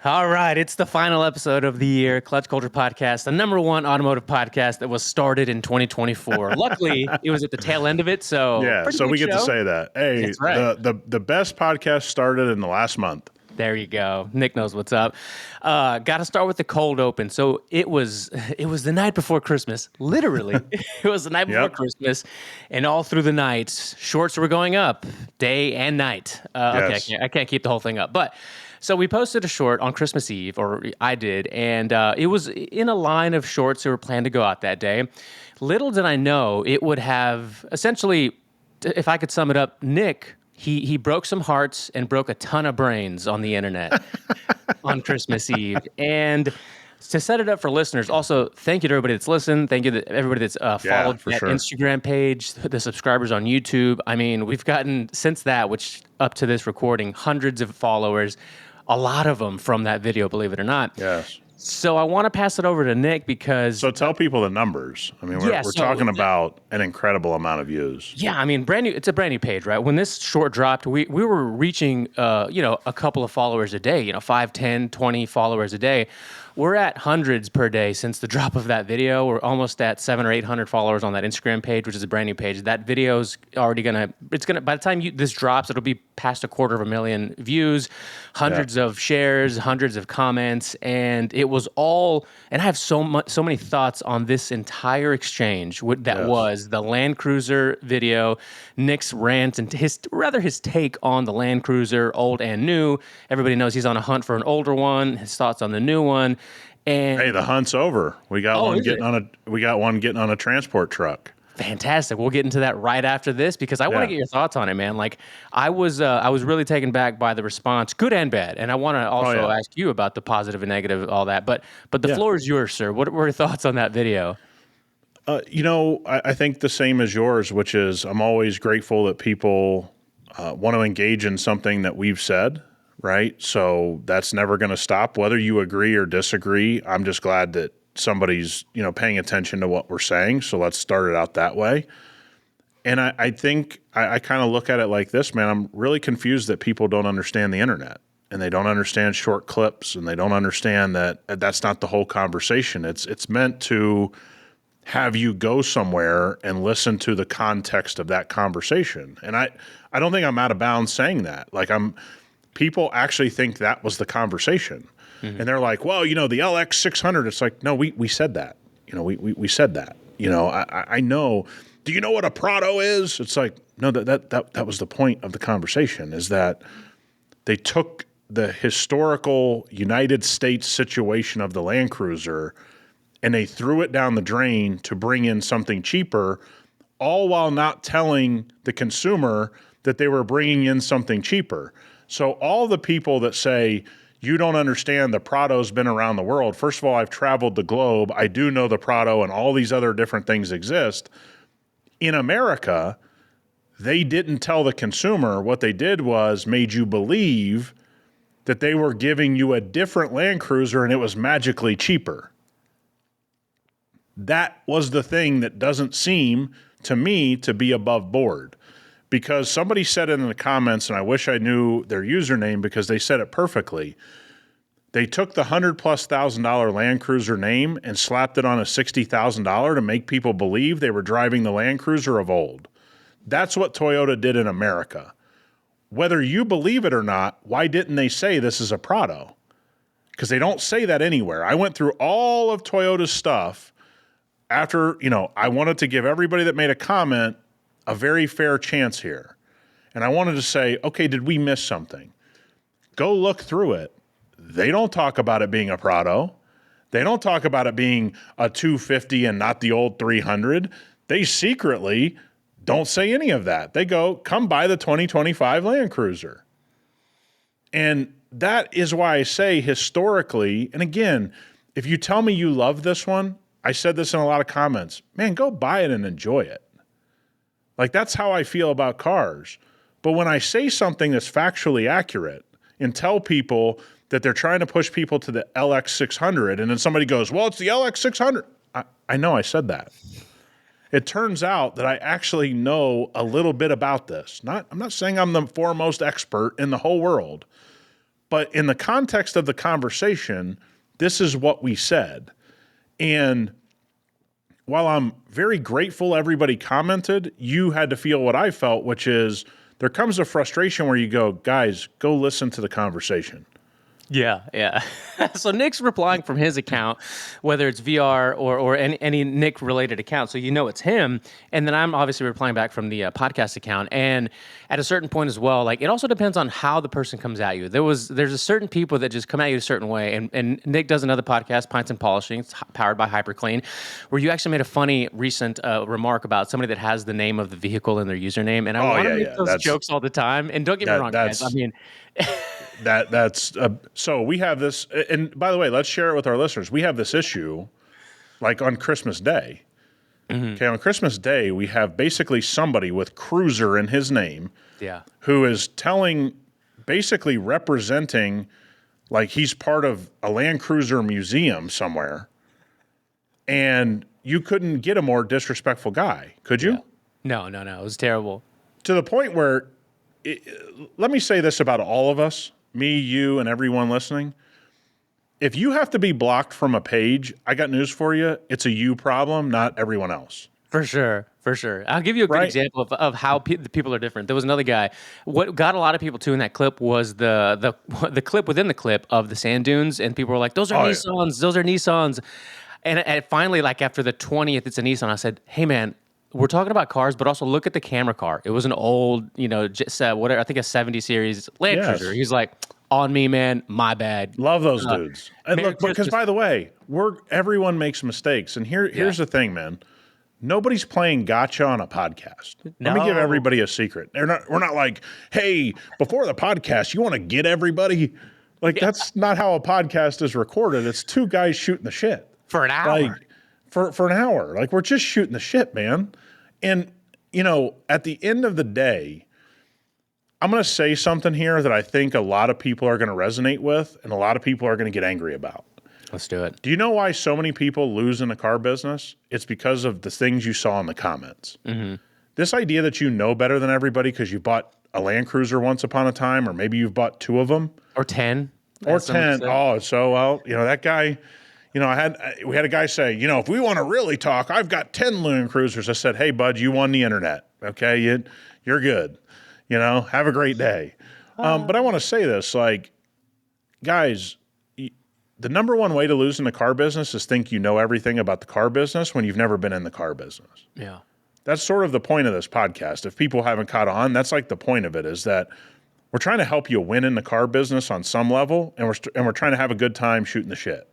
All right, it's the final episode of the year, Clutch Culture Podcast, the number one automotive podcast that was started in 2024. Luckily, it was at the tail end of it, so Yeah, pretty so good we get to show. say that. Hey, That's right. the best podcast started in the last month. There you go. Nick knows what's up. Got to start with the cold open. So it was the night before Christmas. Literally, it was the night before Yep. Christmas, and all through the night, shorts were going up, day and night. Okay, Yes. I can't keep the whole thing up, but. So we posted a short on Christmas Eve, or I did, and it was in a line of shorts that were planned to go out that day. Little did I know it would have essentially, if I could sum it up, Nick, he broke some hearts and broke a ton of brains on the internet on Christmas Eve. And to set it up for listeners, also thank you to everybody that's listened. Thank you to everybody that's followed for that sure. Instagram page, the subscribers on YouTube. I mean, we've gotten since that, which up to this recording, hundreds of followers. A lot of them from that video, believe it or not. Yes. So I want to pass it over to Nick because So tell people the numbers. I mean, we're so talking about an incredible amount of views. yeah, I mean, brand new. It's a brand new page, right? When this short dropped, we were reaching, a couple of followers a day. 5, 10, 20 followers a day. We're at hundreds per day since the drop of that video. We're almost at 700 or 800 followers on that Instagram page, which is a brand new page. That video's already by the time this drops, it'll be past 250,000 views, hundreds of shares, hundreds of comments, and it was all. And I have so many thoughts on this entire exchange that was the Land Cruiser video, Nick's rant and his take on the Land Cruiser, old and new. Everybody knows he's on a hunt for an older one. His thoughts on the new one. And Hey, the hunt's over. We got one is getting on a transport truck. fantastic. We'll get into that right after this because I want to Yeah. get your thoughts on it, man. Like I was really taken back by the response, good and bad. And I want to also ask you about the positive and negative, all that. But the floor is yours, sir. What were your thoughts on that video? I think the same as yours, which is I'm always grateful that people want to engage in something that we've said, right? So that's never going to stop. Whether you agree or disagree, I'm just glad that somebody's, paying attention to what we're saying. So let's start it out that way. And I think I kind of look at it like this, man. I'm really confused that people don't understand the internet and they don't understand short clips and they don't understand that that's not the whole conversation. It's meant to have you go somewhere and listen to the context of that conversation. And I don't think I'm out of bounds saying that. Like people actually think that was the conversation. Mm-hmm. And they're like, well, the LX 600, it's like, no, we said that. We said that. I know. Do you know what a Prado is? It's like, no, that was the point of the conversation, is that they took the historical United States situation of the Land Cruiser and they threw it down the drain to bring in something cheaper, all while not telling the consumer that they were bringing in something cheaper. So all the people that say, you don't understand, the Prado's been around the world. First of all, I've traveled the globe. I do know the Prado and all these other different things exist. In America, they didn't tell the consumer. What they did was made you believe that they were giving you a different Land Cruiser and it was magically cheaper. That was the thing that doesn't seem to me to be above board, because somebody said it in the comments, and I wish I knew their username because they said it perfectly. They took the $100,000+ Land Cruiser name and slapped it on a $60,000 to make people believe they were driving the Land Cruiser of old. That's what Toyota did in America. Whether you believe it or not, why didn't they say this is a Prado? Because they don't say that anywhere. I went through all of Toyota's stuff. After, I wanted to give everybody that made a comment a very fair chance here. And I wanted to say, okay, did we miss something? Go look through it. They don't talk about it being a Prado. They don't talk about it being a 250 and not the old 300. They secretly don't say any of that. They go, come buy the 2025 Land Cruiser. And that is why I say historically, and again, if you tell me you love this one, I said this in a lot of comments, man, go buy it and enjoy it. Like, that's how I feel about cars. But when I say something that's factually accurate and tell people that they're trying to push people to the LX 600, and then somebody goes, well, it's the LX 600. I know I said that. It turns out that I actually know a little bit about this. I'm not saying I'm the foremost expert in the whole world, But in the context of the conversation, this is what we said. And while I'm very grateful everybody commented, you had to feel what I felt, which is there comes a frustration where you go, guys, go listen to the conversation. Yeah. So Nick's replying from his account, whether it's VR or any Nick related account, so you know it's him. And then I'm obviously replying back from the podcast account. And at a certain point as well, like it also depends on how the person comes at you. There's a certain people that just come at you a certain way. And Nick does another podcast, Pints and Polishing, it's powered by HyperClean, where you actually made a funny recent remark about somebody that has the name of the vehicle in their username. And I want to make those jokes all the time. And don't get me wrong, guys. I mean. So we have this, and by the way, let's share it with our listeners. We have this issue like on Christmas Day. Okay, on Christmas Day, we have basically somebody with Cruiser in his name who is basically representing like he's part of a Land Cruiser museum somewhere, and you couldn't get a more disrespectful guy, could you? No. It was terrible. To the point where, let me say this about all of us, me, you, and everyone listening. If you have to be blocked from a page, I got news for you. It's a you problem, not everyone else. For sure. I'll give you a good example of how the people are different. There was another guy. What got a lot of people too in that clip was the clip within the clip of the sand dunes, and people were like, "Those are Nissans. Those are Nissans." And finally, like after the 20th, it's a Nissan. I said, "Hey, man." We're talking about cars, but also look at the camera car. It was an old, whatever, I think a 70 series Land Cruiser. He's like, on me, man, my bad. Love those dudes. And look, because by the way, everyone makes mistakes. And here's the thing, man. Nobody's playing gotcha on a podcast. No. Let me give everybody a secret. We're not like, hey, before the podcast, you want to get everybody? Like, that's not how a podcast is recorded. It's two guys shooting the shit. For an hour. Like, for an hour. Like, we're just shooting the shit, man. And, at the end of the day, I'm going to say something here that I think a lot of people are going to resonate with and a lot of people are going to get angry about. Let's do it. Do you know why so many people lose in the car business? It's because of the things you saw in the comments. Mm-hmm. This idea that you know better than everybody because you bought a Land Cruiser once upon a time, or maybe you've bought two of them. Or 10. Or 10. Oh, so, well, that guy... we had a guy say, if we want to really talk, I've got 10 Land Cruisers. I said, hey, bud, you won the internet. Okay, you're good. Have a great day. But I want to say this, like, guys, the number one way to lose in the car business is think you know everything about the car business when you've never been in the car business. Yeah. That's sort of the point of this podcast. If people haven't caught on, that's like the point of it, is that we're trying to help you win in the car business on some level, and we're trying to have a good time shooting the shit.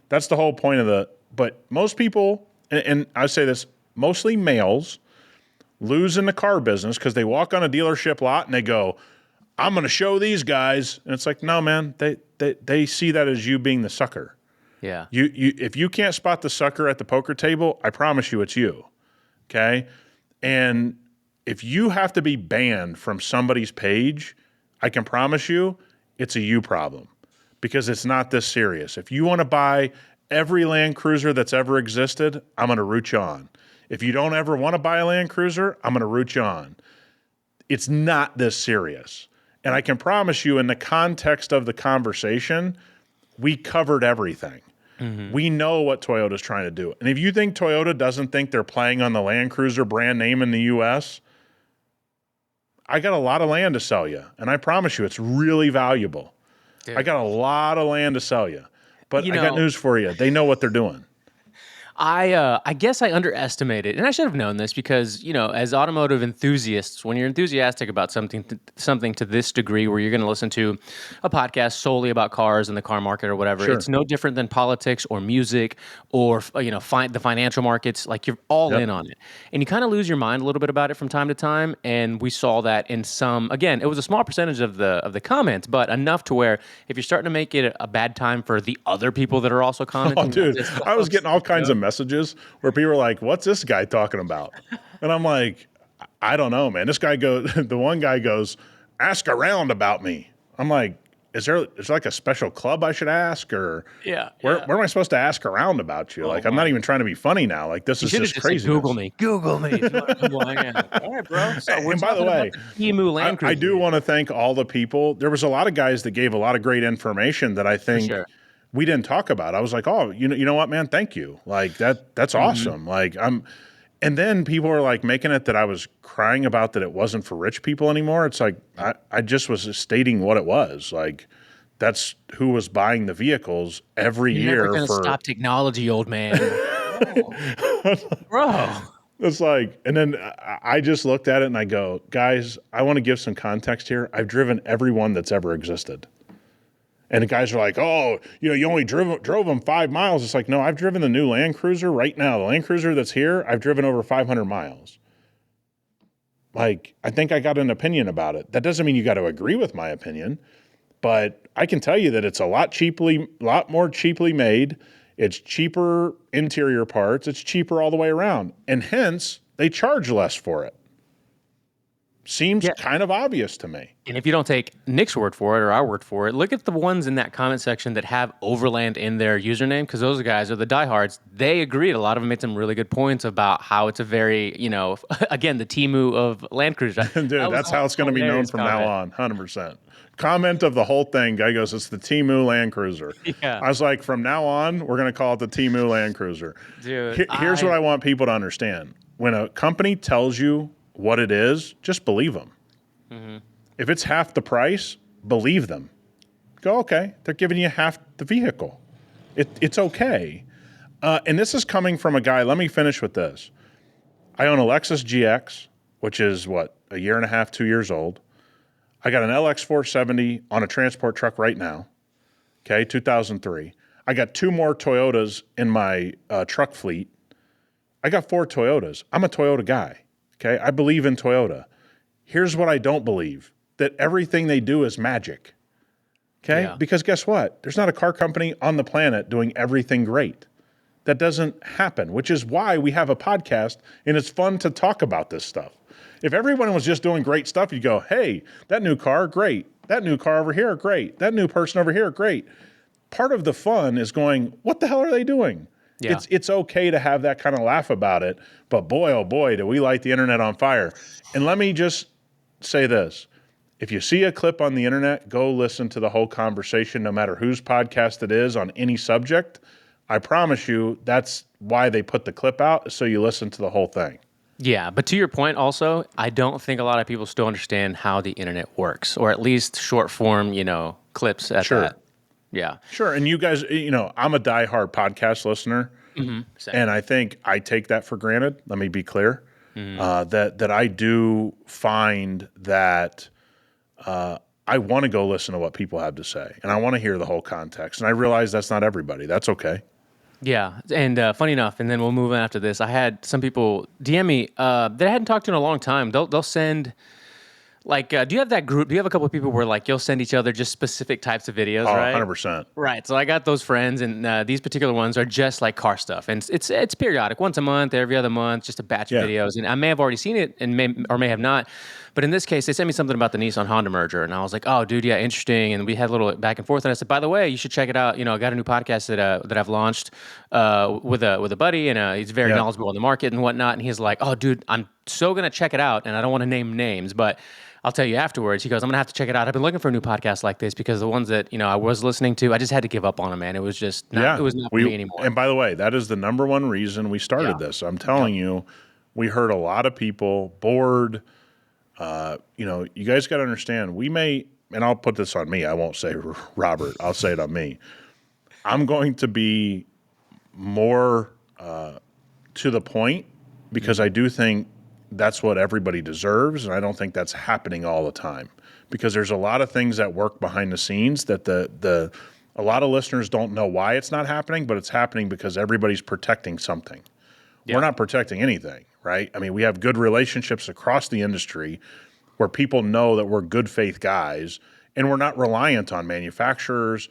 That's the whole point of but most people, and I say this, mostly males, lose in the car business because they walk on a dealership lot and they go, I'm going to show these guys. And it's like, no, man, they see that as you being the sucker. Yeah. If you can't spot the sucker at the poker table, I promise you it's you. Okay? And if you have to be banned from somebody's page, I can promise you it's a you problem. Because it's not this serious. If you want to buy every Land Cruiser that's ever existed, I'm going to root you on. If you don't ever want to buy a Land Cruiser, I'm going to root you on. It's not this serious. And I can promise you, in the context of the conversation, we covered everything. Mm-hmm. We know what Toyota's trying to do. And if you think Toyota doesn't think they're playing on the Land Cruiser brand name in the U.S., I got a lot of land to sell you. And I promise you, it's really valuable. Dude. I got a lot of land to sell you, but I got news for you. They know what they're doing. I guess I underestimated, and I should have known this because, as automotive enthusiasts, when you're enthusiastic about something to this degree where you're going to listen to a podcast solely about cars and the car market or whatever, sure. It's no different than politics or music or, the financial markets. Like, you're all in on it. And you kind of lose your mind a little bit about it from time to time. And we saw that in again, it was a small percentage of the comments, but enough to where if you're starting to make it a bad time for the other people that are also commenting. Oh, dude, I was getting all kinds of messages where people are like, what's this guy talking about? And I'm like, I don't know, man. This guy the one guy goes, ask around about me. I'm like, is there like a special club I should ask, or Yeah. where am I supposed to ask around about you? Like, I'm not even trying to be funny now. Like, this You is should have just just said, craziness. Google me. Google me. If you want to know who I am. All right, bro. So we're And by the talking about way, the Temu Land Cruiser. I do want to thank all the people. There was a lot of guys that gave a lot of great information that I think sure. we didn't talk about. I was like, oh, you know what, man? Thank you. Like that's awesome. Like and then people were like making it that I was crying about that it wasn't for rich people anymore. It's like, I just was stating what it was. Like, that's who was buying the vehicles every You're year never gonna for. stop technology, old man. Bro. It's like, and then I just looked at it and I go, guys, I want to give some context here. I've driven every one that's ever existed. And the guys are like, oh, you only drove them 5 miles. It's like, no, I've driven the new Land Cruiser right now. The Land Cruiser that's here, I've driven over 500 miles. Like, I think I got an opinion about it. That doesn't mean you got to agree with my opinion, but I can tell you that it's a lot more cheaply made. It's cheaper interior parts. It's cheaper all the way around. And hence, they charge less for it. Seems kind of obvious to me. And if you don't take Nick's word for it or our word for it, look at the ones in that comment section that have Overland in their username, because those guys are the diehards. They agreed. A lot of them made some really good points about how it's a very, again, the Temu of Land Cruiser. Dude, that's how it's going to be known from now on, 100%. Comment of the whole thing, guy goes, it's the Temu Land Cruiser. Yeah. I was like, from now on, we're going to call it the Temu Land Cruiser. Dude, here's what I want people to understand. When a company tells you what it is, just believe them. Mm-hmm. If it's half the price, believe them. Go, okay, they're giving you half the vehicle. It's okay. And this is coming from a guy, let me finish with this. I own a Lexus GX, which is a year and a half, 2 years old. I got an LX 470 on a transport truck right now. Okay, 2003. I got 2 more Toyotas in my truck fleet. I got 4 Toyotas. I'm a Toyota guy. Okay, I believe in Toyota. Here's what I don't believe, that everything they do is magic. Okay, Yeah. because guess what? There's not a car company on the planet doing everything great. That doesn't happen, which is why we have a podcast and it's fun to talk about this stuff. If everyone was just doing great stuff, you'd go, hey, that new car, great. That new car over here, great. That new person over here, great. Part of the fun is going, what the hell are they doing? Yeah. It's okay to have that kind of laugh about it, but boy, oh boy, do we light the internet on fire. And let me just say this. If you see a clip on the internet, go listen to the whole conversation, no matter whose podcast it is on any subject. I promise you that's why they put the clip out, so you listen to the whole thing. Yeah, but to your point also, I don't think a lot of people still understand how the internet works, or at least short form, clips at Sure. that. Yeah. Sure. And you guys, I'm a diehard podcast listener. Same. And I think I take that for granted. Let me be clear. That I do find that I want to go listen to what people have to say. And I want to hear the whole context. And I realize that's not everybody. That's okay. Yeah, and funny enough, and then we'll move on after this. I had some people DM me that I hadn't talked to in a long time. They'll send, like, do you have that group? Do you have a couple of people where, like, you'll send each other just specific types of videos, right? 100%. Right. So I got those friends, and these particular ones are just like car stuff, and it's periodic, once a month, every other month, just a batch of videos. And I may have already seen it, and may have not. But in this case, they sent me something about the Nissan Honda merger, and I was like, "Oh, dude, yeah, interesting." And we had a little back and forth. And I said, "By the way, you should check it out. I got a new podcast that I've launched with a buddy, and he's very knowledgeable on the market and whatnot." And he's like, "Oh, dude, I'm so gonna check it out." And I don't want to name names, but I'll tell you afterwards. He goes, "I'm gonna have to check it out. I've been looking for a new podcast like this because the ones that I was listening to, I just had to give up on them, man. It was just not, it was not for me anymore." And by the way, that is the number one reason we started this. I'm telling you, we heard a lot of people bored. You guys got to understand, we may, and I'll put this on me. I won't say Robert. I'll say it on me. I'm going to be more to the point because I do think that's what everybody deserves, and I don't think that's happening all the time because there's a lot of things that work behind the scenes that a lot of listeners don't know why it's not happening, but it's happening because everybody's protecting something. We're not protecting anything, right? I mean, we have good relationships across the industry where people know that we're good faith guys and we're not reliant on manufacturers.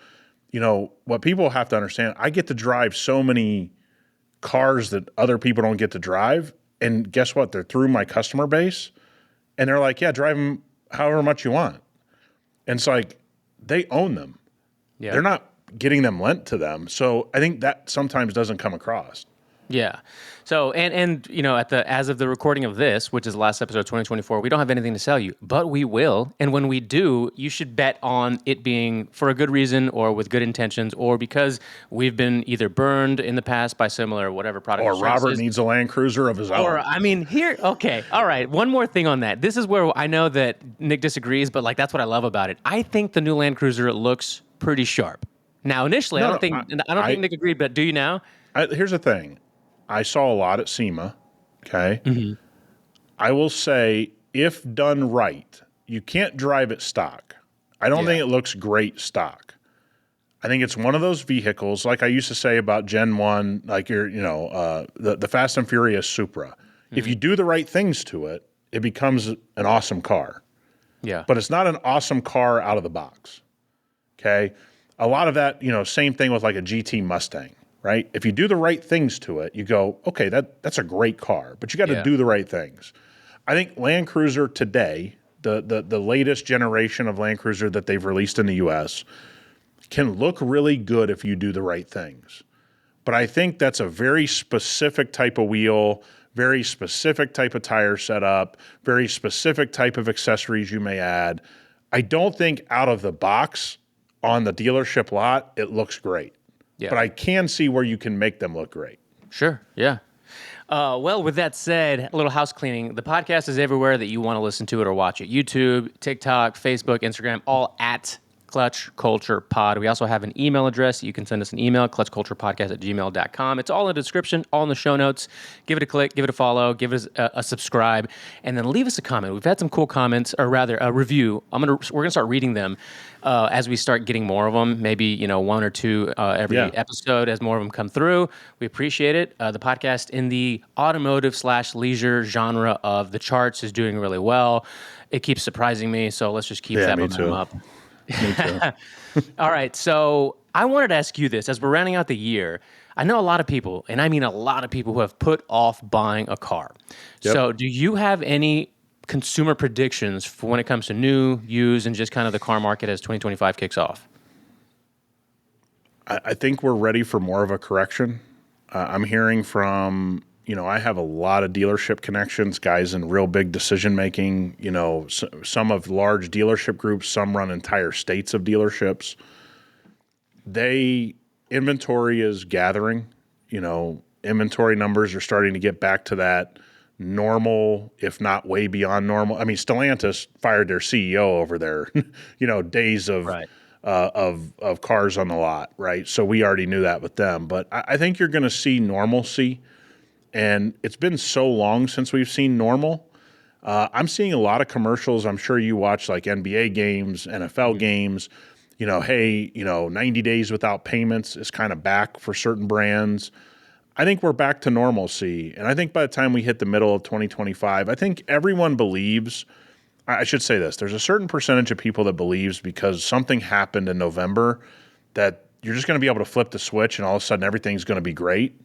What people have to understand, I get to drive so many cars that other people don't get to drive. And guess what? They're through my customer base and they're like, yeah, drive them however much you want. And it's like, they own them. Yeah. They're not getting them lent to them. So I think that sometimes doesn't come across. Yeah. So and as of the recording of this, which is the last episode of 2024, we don't have anything to sell you, but we will. And when we do, you should bet on it being for a good reason or with good intentions or because we've been either burned in the past by similar whatever product Or Robert services. needs a Land Cruiser of his own. Or okay, all right. One more thing on that. This is where I know that Nick disagrees, but like that's what I love about it. I think the new Land Cruiser looks pretty sharp. Now, initially, I don't think Nick agreed, but do you now? Here's the thing. I saw a lot at SEMA, okay? Mm-hmm. I will say, if done right, you can't drive it stock. I don't think it looks great stock. I think it's one of those vehicles, like I used to say about Gen 1, like the Fast and Furious Supra. Mm-hmm. If you do the right things to it, it becomes an awesome car. Yeah. But it's not an awesome car out of the box, okay? A lot of that, same thing with like a GT Mustang. Right? If you do the right things to it, you go, okay, that's a great car, but you got to do the right things. I think Land Cruiser today, the latest generation of Land Cruiser that they've released in the U.S., can look really good if you do the right things. But I think that's a very specific type of wheel, very specific type of tire setup, very specific type of accessories you may add. I don't think out of the box on the dealership lot, it looks great. Yeah. But I can see where you can make them look great. Sure, yeah. Well, with that said, a little house cleaning. The podcast is everywhere that you want to listen to it or watch it. YouTube, TikTok, Facebook, Instagram, all at Clutch Culture Pod. We also have an email address. You can send us an email, clutchculturepodcast@gmail.com. It's all in the description, all in the show notes. Give it a click, give it a follow, give it a subscribe, and then leave us a comment. We've had some cool comments, or rather a review. We're gonna start reading them as we start getting more of them. Maybe one or two every episode as more of them come through. We appreciate it. The podcast in the automotive/leisure genre of the charts is doing really well. It keeps surprising me, so let's just keep that momentum up. Me too. All right, so I wanted to ask you this. As we're rounding out the year, I know a lot of people, and I mean a lot of people, who have put off buying a car. Yep. So do you have any consumer predictions for when it comes to new, used, and just kind of the car market as 2025 kicks off? I think we're ready for more of a correction. I'm hearing from... I have a lot of dealership connections, guys in real big decision making, some of large dealership groups, some run entire states of dealerships. Inventory is gathering, inventory numbers are starting to get back to that normal, if not way beyond normal. I mean, Stellantis fired their CEO over their, days of, right. Of cars on the lot, right? So we already knew that with them, but I think you're going to see normalcy. And it's been so long since we've seen normal. I'm seeing a lot of commercials. I'm sure you watch like NBA games, NFL games. 90 days without payments is kind of back for certain brands. I think we're back to normalcy. And I think by the time we hit the middle of 2025, I think everyone believes, I should say this, there's a certain percentage of people that believes because something happened in November that you're just going to be able to flip the switch and all of a sudden everything's going to be great.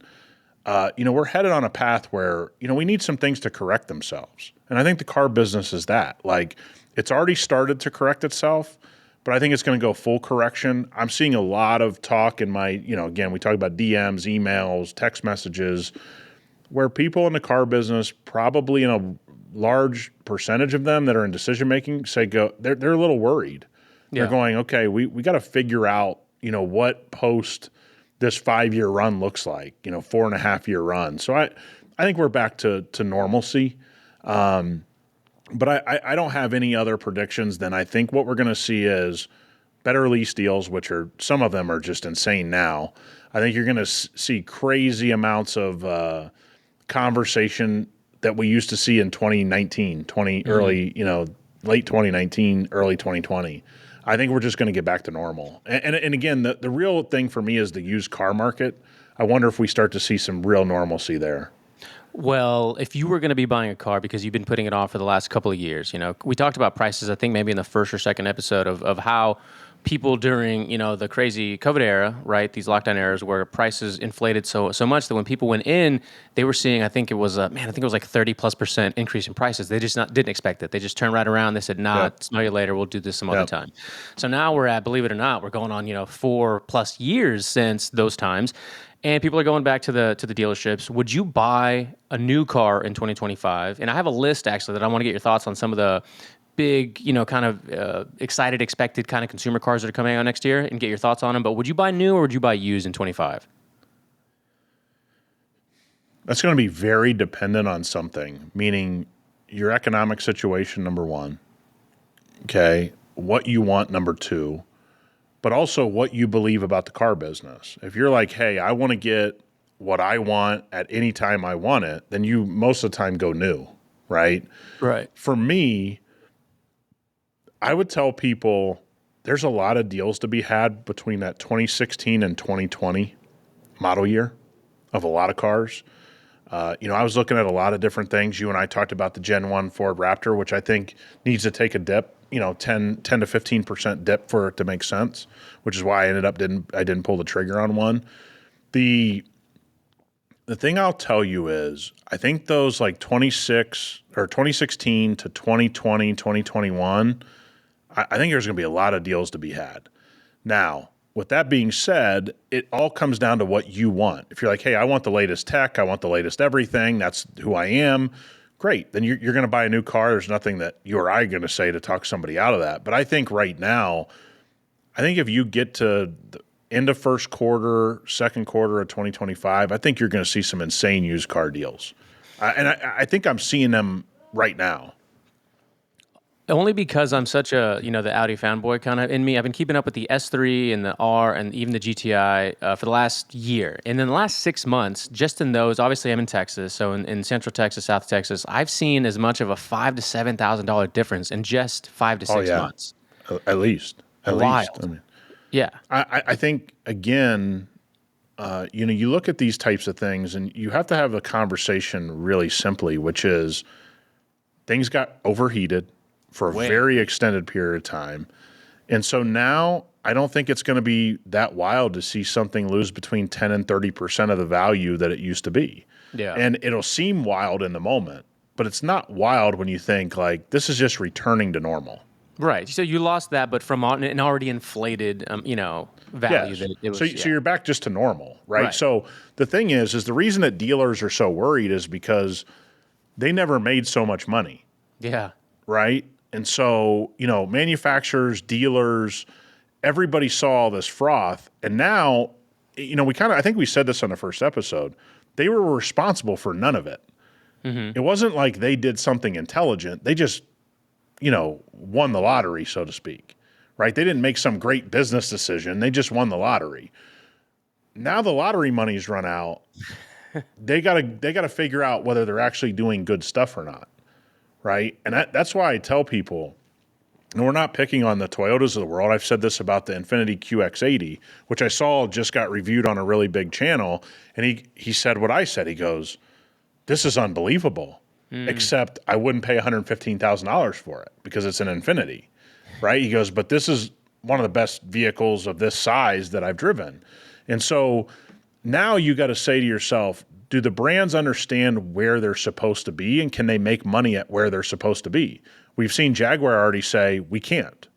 We're headed on a path where, we need some things to correct themselves. And I think the car business is that. Like, it's already started to correct itself, but I think it's going to go full correction. I'm seeing a lot of talk in my, again, we talk about DMs, emails, text messages, where people in the car business, probably in a large percentage of them that are in decision making, they're a little worried. Yeah. They're going, okay, we got to figure out, what post this 5-year run looks like, 4.5-year run. So I think we're back to normalcy. But I don't have any other predictions than I think what we're going to see is better lease deals, which are, some of them are just insane now. I think you're going to see crazy amounts of conversation that we used to see in 2019, early, late 2019, early 2020. I think we're just going to get back to normal. And again, the real thing for me is the used car market. I wonder if we start to see some real normalcy there. Well, if you were going to be buying a car because you've been putting it off for the last couple of years, we talked about prices, I think maybe in the first or second episode of how people during, the crazy COVID era, right? These lockdown eras where prices inflated so much that when people went in, they were seeing, I think it was like 30+% increase in prices. They just didn't expect it. They just turned right around. They said, nah, Yep. smell you later. We'll do this some other Yep. time. So now we're at, believe it or not, we're going on, 4+ years since those times. And people are going back to the dealerships. Would you buy a new car in 2025? And I have a list actually that I want to get your thoughts on some of the big, kind of excited, expected kind of consumer cars that are coming out next year and get your thoughts on them. But would you buy new or would you buy used in 25? That's going to be very dependent on something, meaning your economic situation, number one. Okay. What you want, number two, but also what you believe about the car business. If you're like, hey, I want to get what I want at any time I want it, then you most of the time go new, right? Right. For me, I would tell people there's a lot of deals to be had between that 2016 and 2020 model year of a lot of cars. I was looking at a lot of different things. You and I talked about the Gen 1 Ford Raptor, which I think needs to take a dip, 10 to 15% dip for it to make sense, which is why I didn't pull the trigger on one. The thing I'll tell you is I think those like 2016 to 2020, 2021, I think there's going to be a lot of deals to be had. Now, with that being said, it all comes down to what you want. If you're like, hey, I want the latest tech, I want the latest everything, that's who I am, great. Then you're going to buy a new car. There's nothing that you or I are going to say to talk somebody out of that. But I think right now, if you get to the end of first quarter, second quarter of 2025, I think you're going to see some insane used car deals. I think I'm seeing them right now. Only because I'm such a, the Audi fanboy kind of in me. I've been keeping up with the S3 and the R and even the GTI for the last year. And in the last 6 months, just in those, obviously I'm in Texas. So in Central Texas, South Texas, I've seen as much of a $5,000 to $7,000 difference in just 5 to 6 months. At least. Wild. I mean, yeah. I think, again, you look at these types of things and you have to have a conversation really simply, which is things got overheated for a very extended period of time. And so now I don't think it's going to be that wild to see something lose between 10 and 30% of the value that it used to be. Yeah. And it'll seem wild in the moment, but it's not wild when you think like this is just returning to normal. Right. So you lost that, but from an already inflated, value. Yes. That it was, So you're back just to normal, right? Right. So the thing is the reason that dealers are so worried is because they never made so much money. Yeah. Right. And so, manufacturers, dealers, everybody saw all this froth. And now, I think we said this on the first episode, they were responsible for none of it. Mm-hmm. It wasn't like they did something intelligent. They just, won the lottery, so to speak. Right. They didn't make some great business decision. They just won the lottery. Now the lottery money's run out. They gotta figure out whether they're actually doing good stuff or not. Right. And that's why I tell people, and we're not picking on the Toyotas of the world. I've said this about the Infiniti QX80, which I saw just got reviewed on a really big channel. And he said what I said. He goes, this is unbelievable, except I wouldn't pay $115,000 for it because it's an Infiniti. Right. He goes, but this is one of the best vehicles of this size that I've driven. And so now you got to say to yourself, do the brands understand where they're supposed to be and can they make money at where they're supposed to be? We've seen Jaguar already say we can't,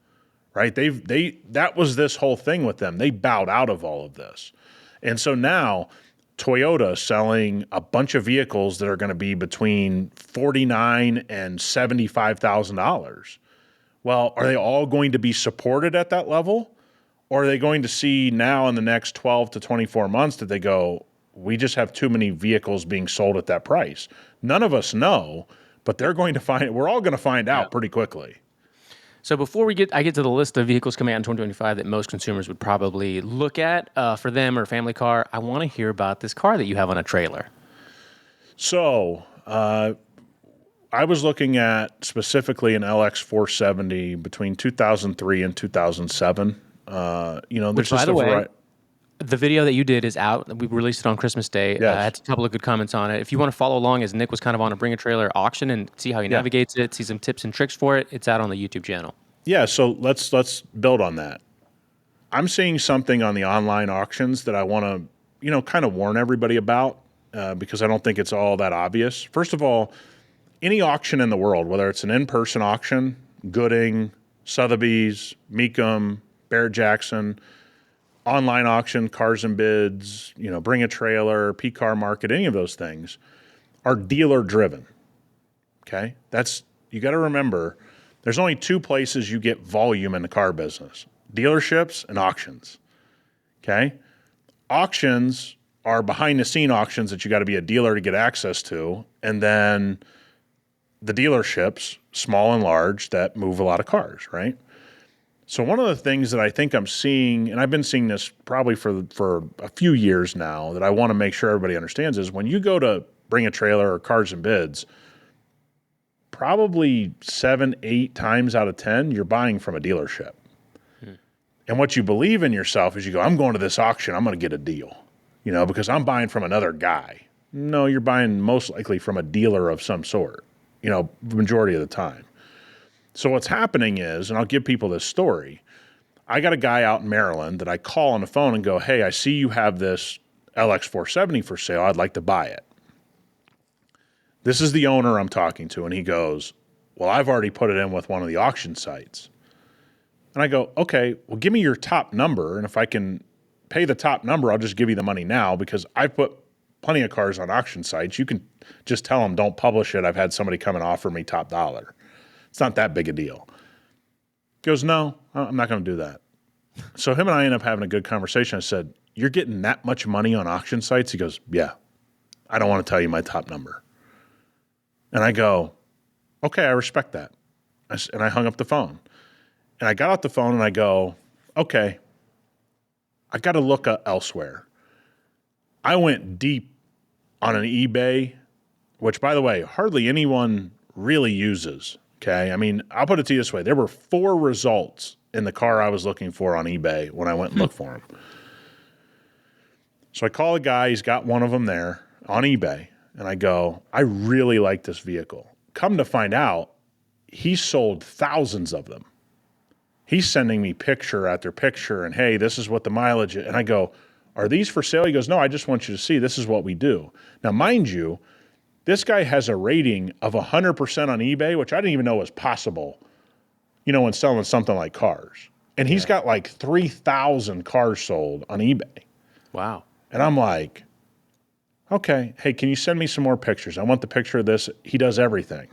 right? That was this whole thing with them. They bowed out of all of this. And so now Toyota selling a bunch of vehicles that are going to be between $49,000 and $75,000. Well, are they all going to be supported at that level? Or are they going to see now in the next 12 to 24 months that they go, we just have too many vehicles being sold at that price? None of us know, but we're all going to find out pretty quickly. So before I get to the list of vehicles coming out in 2025 that most consumers would probably look at for them or family car, I want to hear about this car that you have on a trailer. So I was looking at specifically an LX 470 between 2003 and 2007. Which, by the way, the video that you did is out. We released it on Christmas Day. Yes. Had a couple of good comments on it. If you want to follow along, as Nick was kind of on a Bring a Trailer auction and see how he navigates it, see some tips and tricks for it, it's out on the YouTube channel. Yeah, so let's build on that. I'm seeing something on the online auctions that I want to, kind of warn everybody about because I don't think it's all that obvious. First of all, any auction in the world, whether it's an in-person auction, Gooding, Sotheby's, Mecum, Barrett-Jackson, online auction, Cars and Bids, Bring a Trailer, P-Car Market, any of those things are dealer driven. Okay? You got to remember, there's only two places you get volume in the car business: dealerships and auctions. Okay? Auctions are behind the scene auctions that you got to be a dealer to get access to. And then the dealerships, small and large, that move a lot of cars, right? So one of the things that I think I'm seeing, and I've been seeing this probably for a few years now, that I want to make sure everybody understands is when you go to Bring a Trailer or Cars and Bids, probably 7, 8 times out of 10, you're buying from a dealership. And what you believe in yourself is you go, I'm going to this auction, I'm going to get a deal, because I'm buying from another guy. No, you're buying most likely from a dealer of some sort, majority of the time. So what's happening is, and I'll give people this story, I got a guy out in Maryland that I call on the phone and go, hey, I see you have this LX470 for sale. I'd like to buy it. This is the owner I'm talking to. And he goes, well, I've already put it in with one of the auction sites. And I go, okay, well, give me your top number. And if I can pay the top number, I'll just give you the money now because I've put plenty of cars on auction sites. You can just tell them, don't publish it. I've had somebody come and offer me top dollar. It's not that big a deal. He goes, no, I'm not going to do that. So him and I end up having a good conversation. I said, you're getting that much money on auction sites? He goes, yeah. I don't want to tell you my top number. And I go, okay, I respect that. And I hung up the phone. And I got off the phone and I go, okay, I got to look elsewhere. I went deep on an eBay, which, by the way, hardly anyone really uses. Okay. I mean, I'll put it to you this way. There were 4 results in the car I was looking for on eBay when I went and looked for them. So I call a guy. He's got one of them there on eBay. And I go, I really like this vehicle. Come to find out, he sold thousands of them. He's sending me picture after picture and, hey, this is what the mileage is. And I go, are these for sale? He goes, no, I just want you to see this is what we do. Now, mind you, this guy has a rating of 100% on eBay, which I didn't even know was possible, when selling something like cars. And he's got like 3,000 cars sold on eBay. Wow. And I'm like, okay, hey, can you send me some more pictures? I want the picture of this. He does everything.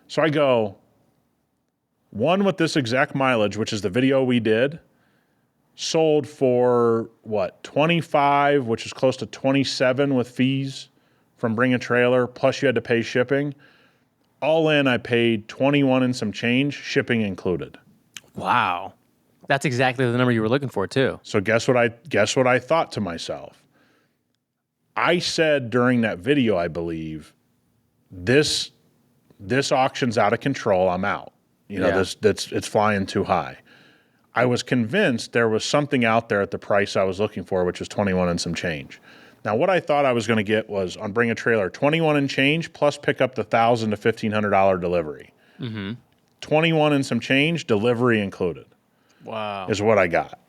So I go, one with this exact mileage, which is the video we did, sold for, 25, which is close to 27 with fees from Bring a Trailer, plus you had to pay shipping. All in, I paid 21 and some change, shipping included. Wow. That's exactly the number you were looking for, too. So guess what I thought to myself? I said during that video, I believe, this auction's out of control. I'm out. It's flying too high. I was convinced there was something out there at the price I was looking for, which was 21 and some change. Now, what I thought I was going to get was on Bring a Trailer, 21 and change plus pick up the $1,000 to $1,500 delivery. 21 and some change, delivery included. Wow. Is what I got.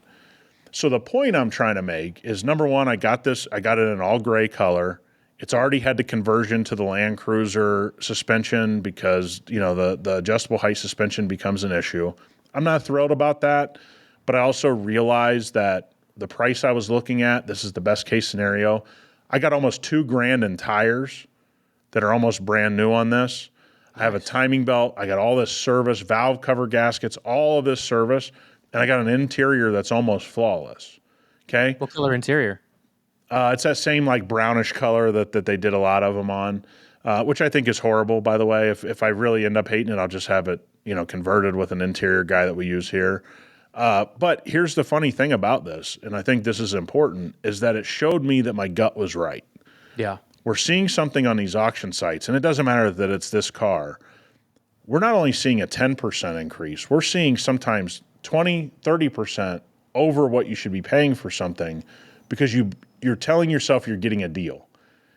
So the point I'm trying to make is, number one, I got it in all gray color. It's already had the conversion to the Land Cruiser suspension because, the adjustable height suspension becomes an issue. I'm not thrilled about that, but I also realized that the price I was looking at, this is the best case scenario. I got almost $2,000 in tires that are almost brand new on this. Nice. I have a timing belt. I got all this service, valve cover gaskets, all of this service. And I got an interior that's almost flawless. Okay. What color interior? It's that same like brownish color that they did a lot of them on, which I think is horrible, by the way. If I really end up hating it, I'll just have it, converted with an interior guy that we use here. But here's the funny thing about this, and I think this is important, is that it showed me that my gut was right. Yeah. We're seeing something on these auction sites, and it doesn't matter that it's this car. We're not only seeing a 10% increase, we're seeing sometimes 20, 30% over what you should be paying for something because you're telling yourself you're getting a deal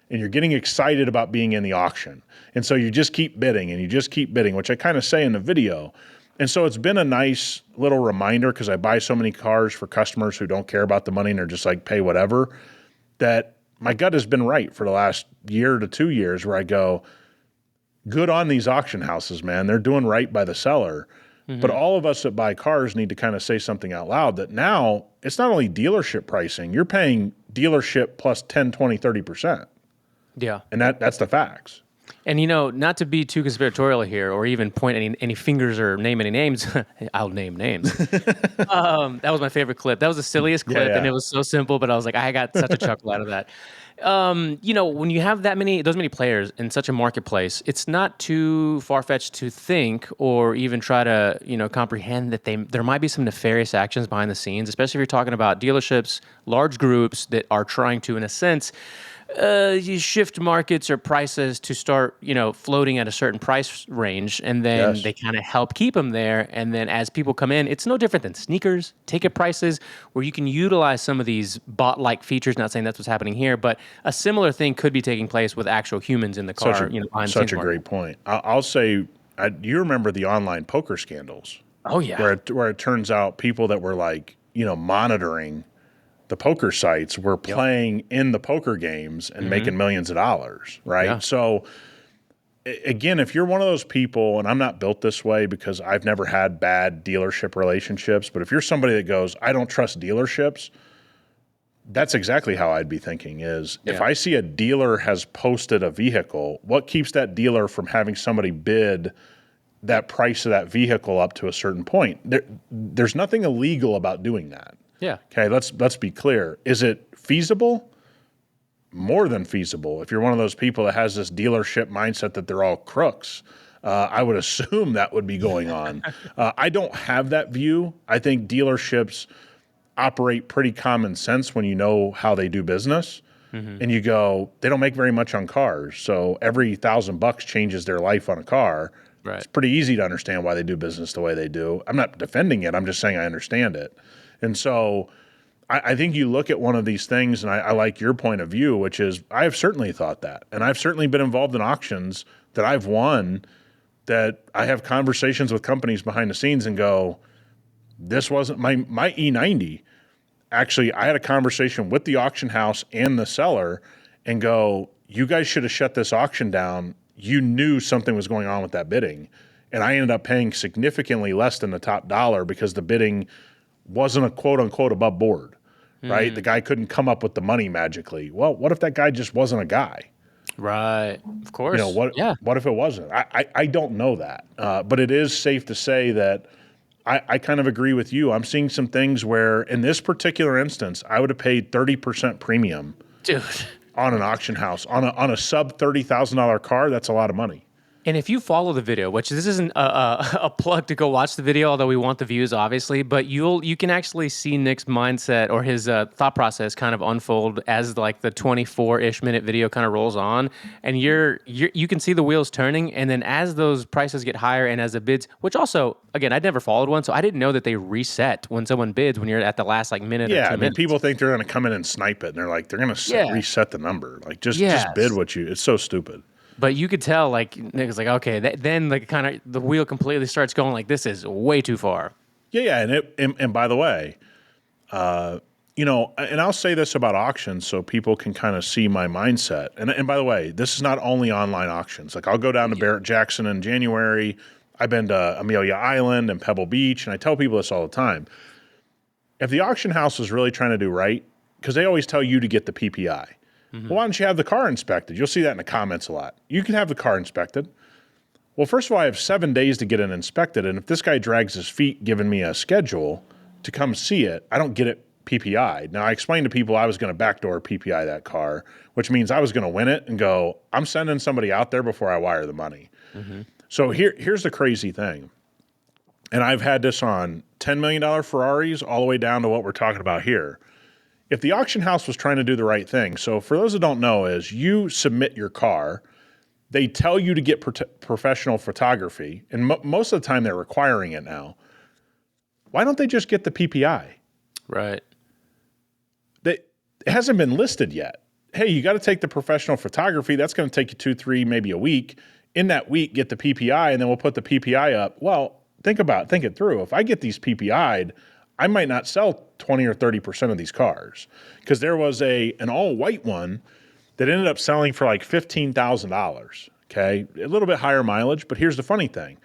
and you're getting excited about being in the auction. And so you just keep bidding and you just keep bidding, which I kind of say in the video. And so it's been a nice little reminder because I buy so many cars for customers who don't care about the money and are just like pay whatever, that my gut has been right for the last year to 2 years where I go, good on these auction houses, man. They're doing right by the seller. But all of us that buy cars need to kind of say something out loud that now it's not only dealership pricing, you're paying dealership plus 10, 20, 30%. Yeah. And that's the facts. And, not to be too conspiratorial here or even point any fingers or name any names, I'll name names. That was my favorite clip. That was the silliest clip, yeah. and it was so simple, but I was like, I got such a chuckle out of that. When you have those many players in such a marketplace, it's not too far-fetched to think or even try to, comprehend that there might be some nefarious actions behind the scenes, especially if you're talking about dealerships, large groups that are trying to, in a sense, you shift markets or prices to start, floating at a certain price range, and then Yes. they kind of help keep them there. And then as people come in, it's no different than sneakers, ticket prices, where you can utilize some of these bot-like features. Not saying that's what's happening here, but a similar thing could be taking place with actual humans in the car. Behind the Such scenes a market. great point. I'll say, you remember the online poker scandals Oh yeah, where it turns out people that were like, monitoring the poker sites were playing in the poker games and making millions of dollars, right? Yeah. So again, if you're one of those people, and I'm not built this way because I've never had bad dealership relationships, but if you're somebody that goes, I don't trust dealerships, that's exactly how I'd be thinking is if I see a dealer has posted a vehicle, what keeps that dealer from having somebody bid that price of that vehicle up to a certain point? There's nothing illegal about doing that. yeah. Okay, let's be clear. Is it feasible? More than feasible. If you're one of those people that has this dealership mindset that they're all crooks, I would assume that would be going on. I don't have that view. I think dealerships operate pretty common sense when you know how they do business. And you go, they don't make very much on cars. So every $1,000 changes their life on a car. Right. It's pretty easy to understand why they do business the way they do. I'm not defending it. I'm just saying I understand it. And so I think you look at one of these things, and I like your point of view, which is I have certainly thought that. And I've certainly been involved in auctions that I've won that I have conversations with companies behind the scenes and go, this wasn't my E90. Actually, I had a conversation with the auction house and the seller and go, you guys should have shut this auction down. You knew something was going on with that bidding. And I ended up paying significantly less than the top dollar because the bidding wasn't a quote unquote above board, right? The guy couldn't come up with the money magically. Well, what if that guy just wasn't a guy? Right. Of course. What if it wasn't? I don't know that. But it is safe to say that I kind of agree with you. I'm seeing some things where in this particular instance, I would have paid 30% premium Dude. on an auction house. On a sub $30,000 car, that's a lot of money. And if you follow the video, which this isn't a plug to go watch the video, although we want the views, obviously, but you can actually see Nick's mindset or his thought process kind of unfold as like the 24-ish minute video kind of rolls on, and you can see the wheels turning, and then as those prices get higher and as the bids, which also, again, I'd never followed one, so I didn't know that they reset when someone bids when you're at the last like minute or 2 minutes. People think they're going to come in and snipe it, and they're like, they're going to reset the number. Like just bid what you. It's so stupid. But you could tell, like, Nick's like, okay, then like kind of the wheel completely starts going like, this is way too far. Yeah, and by the way, and I'll say this about auctions so people can kind of see my mindset. And by the way, this is not only online auctions. Like I'll go down to Barrett-Jackson in January. I've been to Amelia Island and Pebble Beach, and I tell people this all the time. If the auction house is really trying to do right, because they always tell you to get the PPI. Well, why don't you have the car inspected? You'll see that in the comments a lot. You can have the car inspected. Well, first of all, I have 7 days to get it inspected. And if this guy drags his feet giving me a schedule to come see it, I don't get it PPI. Now, I explained to people I was going to backdoor PPI that car, which means I was going to win it and go, I'm sending somebody out there before I wire the money. So here's the crazy thing. And I've had this on $10 million Ferraris all the way down to what we're talking about here. If the auction house was trying to do the right thing, so for those that don't know is you submit your car, they tell you to get professional photography, and most of the time they're requiring it now. Why don't they just get the PPI? Right. It hasn't been listed yet. Hey, you got to take the professional photography. That's going to take you 2, 3, maybe a week. In that week, get the PPI, and then we'll put the PPI up. Well, think it through. If I get these PPI'd, I might not sell 20 or 30% of these cars, because there was an all white one that ended up selling for like $15,000. Okay, a little bit higher mileage, but here's the funny thing: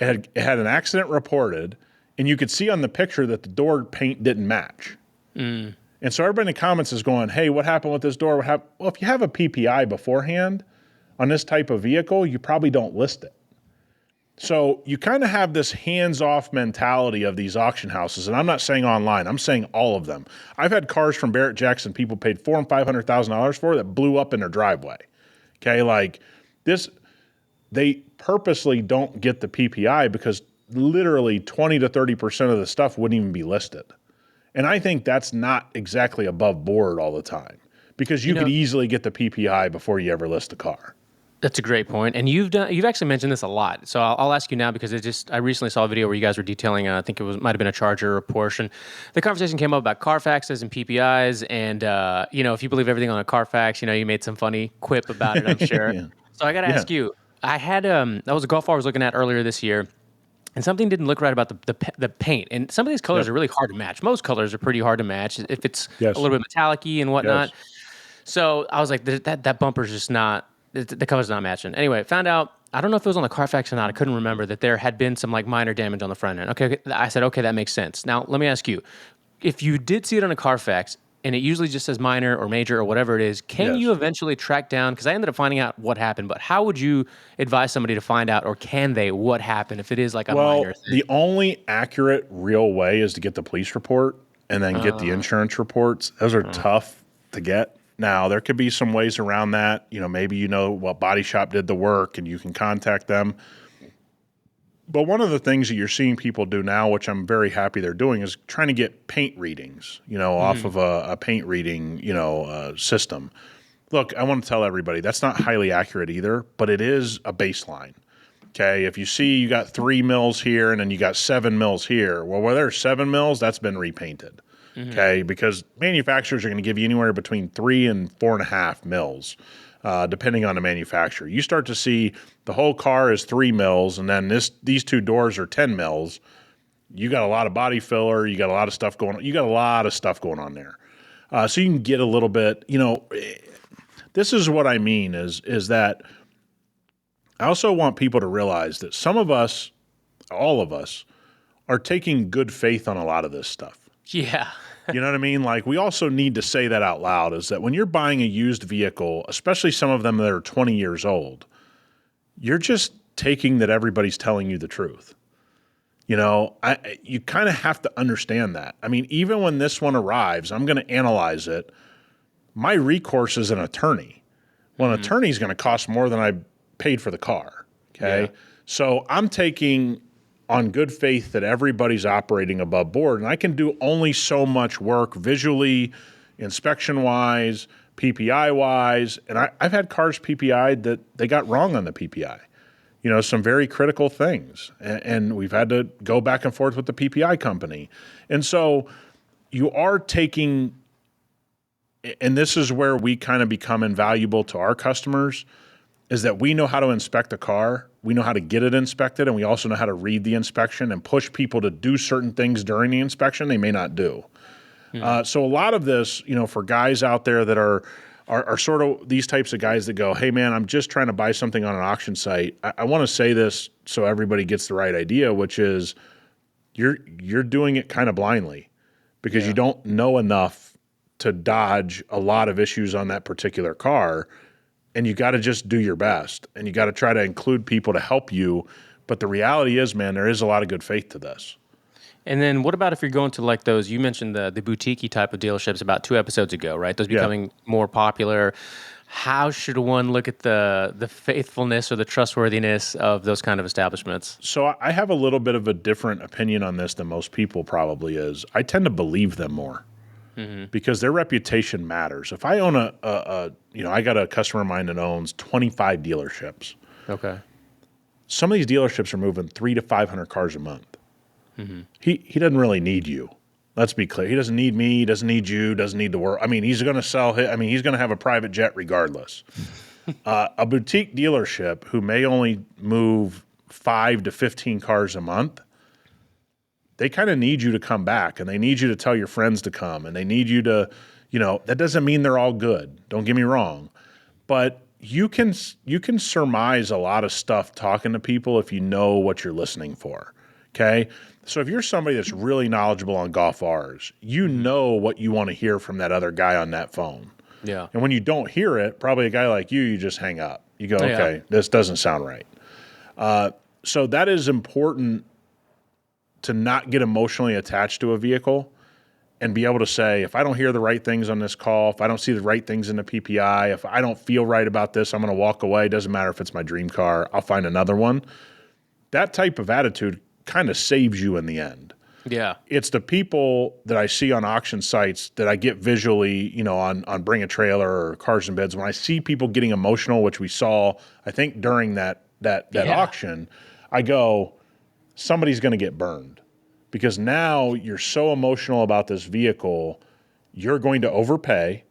it had an accident reported, and you could see on the picture that the door paint didn't match. And so everybody in the comments is going, "Hey, what happened with this door? What happened?" Well, if you have a PPI beforehand on this type of vehicle, you probably don't list it. So you kind of have this hands-off mentality of these auction houses, and I'm not saying online, I'm saying all of them. I've had cars from Barrett Jackson people paid $400,000 and $500,000 for that blew up in their driveway. Okay, like this, they purposely don't get the PPI because literally 20 to 30% of the stuff wouldn't even be listed. And I think that's not exactly above board all the time, because you could easily get the PPI before you ever list a car. That's a great point, and you've actually mentioned this a lot. So I'll ask you now, because I recently saw a video where you guys were detailing, I think might have been a Charger or a Porsche, and the conversation came up about Carfaxes and PPIs, and if you believe everything on a Carfax, you made some funny quip about it, I'm sure. Yeah. So I got to ask you, I had that was a Golf I was looking at earlier this year, and something didn't look right about the paint. And some of these colors are really hard to match. Most colors are pretty hard to match if it's a little bit metallic-y and whatnot. Yes. So I was like, that bumper's just not. The color's not matching. Anyway, found out, I don't know if it was on the Carfax or not, I couldn't remember, that there had been some like minor damage on the front end. Okay, I said, okay, that makes sense. Now, let me ask you, if you did see it on a Carfax, and it usually just says minor or major or whatever it is, can you eventually track down, because I ended up finding out what happened, but how would you advise somebody to find out, or can they, what happened if it is like a minor thing? The only accurate, real way is to get the police report and then get the insurance reports. Those are tough to get. Now, there could be some ways around that. Maybe what body shop did the work and you can contact them. But one of the things that you're seeing people do now, which I'm very happy they're doing, is trying to get paint readings, off of a paint reading, system. Look, I want to tell everybody that's not highly accurate either, but it is a baseline. Okay, if you see you got 3 mils here and then you got 7 mils here, well, where there's 7 mils, that's been repainted. Okay, because manufacturers are going to give you anywhere between 3 and 4.5 mils, depending on the manufacturer. You start to see the whole car is 3 mils, and then these 2 doors are 10 mils. You got a lot of body filler. You got a lot of stuff going on. You got a lot of stuff going on there. So you can get a little bit. This is what I mean is that I also want people to realize that some of us, all of us, are taking good faith on a lot of this stuff. Yeah. You know what I mean? Like, we also need to say that out loud, is that when you're buying a used vehicle, especially some of them that are 20 years old, you're just taking that everybody's telling you the truth. You kind of have to understand that. I mean, even when this one arrives, I'm going to analyze it. My recourse is an attorney. Well, an attorney is going to cost more than I paid for the car. Okay. Yeah. So I'm taking on good faith that everybody's operating above board. And I can do only so much work visually, inspection-wise, PPI-wise. And I've had cars PPI'd that they got wrong on the PPI. Some very critical things. And we've had to go back and forth with the PPI company. And so you are taking, and this is where we kind of become invaluable to our customers, is that we know how to inspect a car. We know how to get it inspected, and we also know how to read the inspection and push people to do certain things during the inspection they may not do. So a lot of this, for guys out there that are sort of these types of guys that go, hey, man, I'm just trying to buy something on an auction site. I want to say this so everybody gets the right idea, which is you're doing it kind of blindly because you don't know enough to dodge a lot of issues on that particular car. And you got to just do your best, and you got to try to include people to help you. But the reality is, man, there is a lot of good faith to this. And then what about if you're going to like those, you mentioned the boutique-y type of dealerships about 2 episodes ago, right? Those becoming more popular. How should one look at the faithfulness or the trustworthiness of those kind of establishments? So I have a little bit of a different opinion on this than most people probably is. I tend to believe them more. Because their reputation matters. If I own I got a customer of mine that owns 25 dealerships. Okay. Some of these dealerships are moving 300 to 500 cars a month. He doesn't really need you. Let's be clear. He doesn't need me. He doesn't need you. Doesn't need the world. I mean, he's going to sell. He's going to have a private jet regardless. A boutique dealership who may only move 5 to 15 cars a month, they kind of need you to come back, and they need you to tell your friends to come, and they need you to, that doesn't mean they're all good. Don't get me wrong, but you can surmise a lot of stuff talking to people if you know what you're listening for. Okay. So if you're somebody that's really knowledgeable on Golf R's, you know what you want to hear from that other guy on that phone. Yeah. And when you don't hear it, probably a guy like you just hang up. You go, Yeah. okay, this doesn't sound right. So that is important, to not get emotionally attached to a vehicle and be able to say, if I don't hear the right things on this call, if I don't see the right things in the PPI, if I don't feel right about this, I'm going to walk away. It doesn't matter if it's my dream car. I'll find another one. That type of attitude kind of saves you in the end. Yeah. It's the people that I see on auction sites that I get visually, on Bring a Trailer or Cars and Bids. When I see people getting emotional, which we saw, I think during that auction, I go, somebody's going to get burned, because now you're so emotional about this vehicle, you're going to overpay.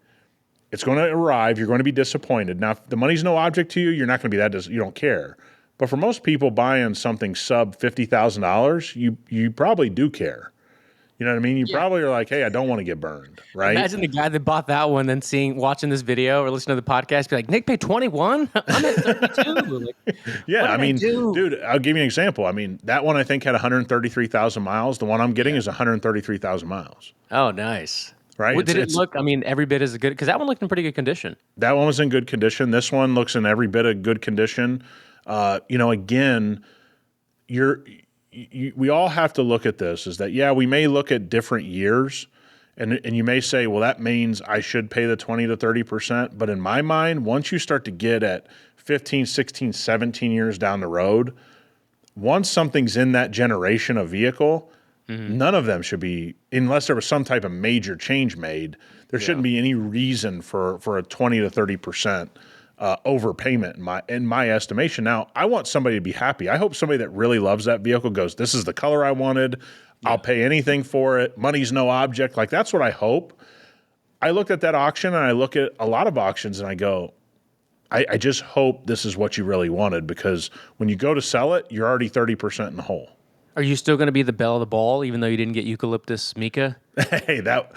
It's going to arrive. You're going to be disappointed. Now, if the money's no object to you, you're not going to be you don't care. But for most people buying something sub $50,000, you probably do care. You know what I mean? You probably are like, hey, I don't want to get burned, right? Imagine the guy that bought that one, then watching this video or listening to the podcast, be like, Nick paid 21? I'm at 32. Like, yeah, I mean, do? dude, I'll give you an example. I mean, that one I think had 133,000 miles. The one I'm getting is 133,000 miles. Oh, nice. Right? What, did it look, every bit as good? Because that one looked in pretty good condition. That one was in good condition. This one looks in every bit of good condition. Again, we all have to look at this, is that, we may look at different years, and you may say, well, that means I should pay the 20 to 30%. But in my mind, once you start to get at 15, 16, 17 years down the road, once something's in that generation of vehicle, none of them should be, unless there was some type of major change made, there shouldn't be any reason for a 20 to 30% overpayment in my estimation. Now, I want somebody to be happy. I hope somebody that really loves that vehicle goes, this is the color I wanted. I'll pay anything for it. Money's no object. Like, that's what I hope. I looked at that auction, and I look at a lot of auctions, and I go, I just hope this is what you really wanted, because when you go to sell it, you're already 30% in the hole. Are you still going to be the belle of the ball, even though you didn't get Eucalyptus Mica? Hey, that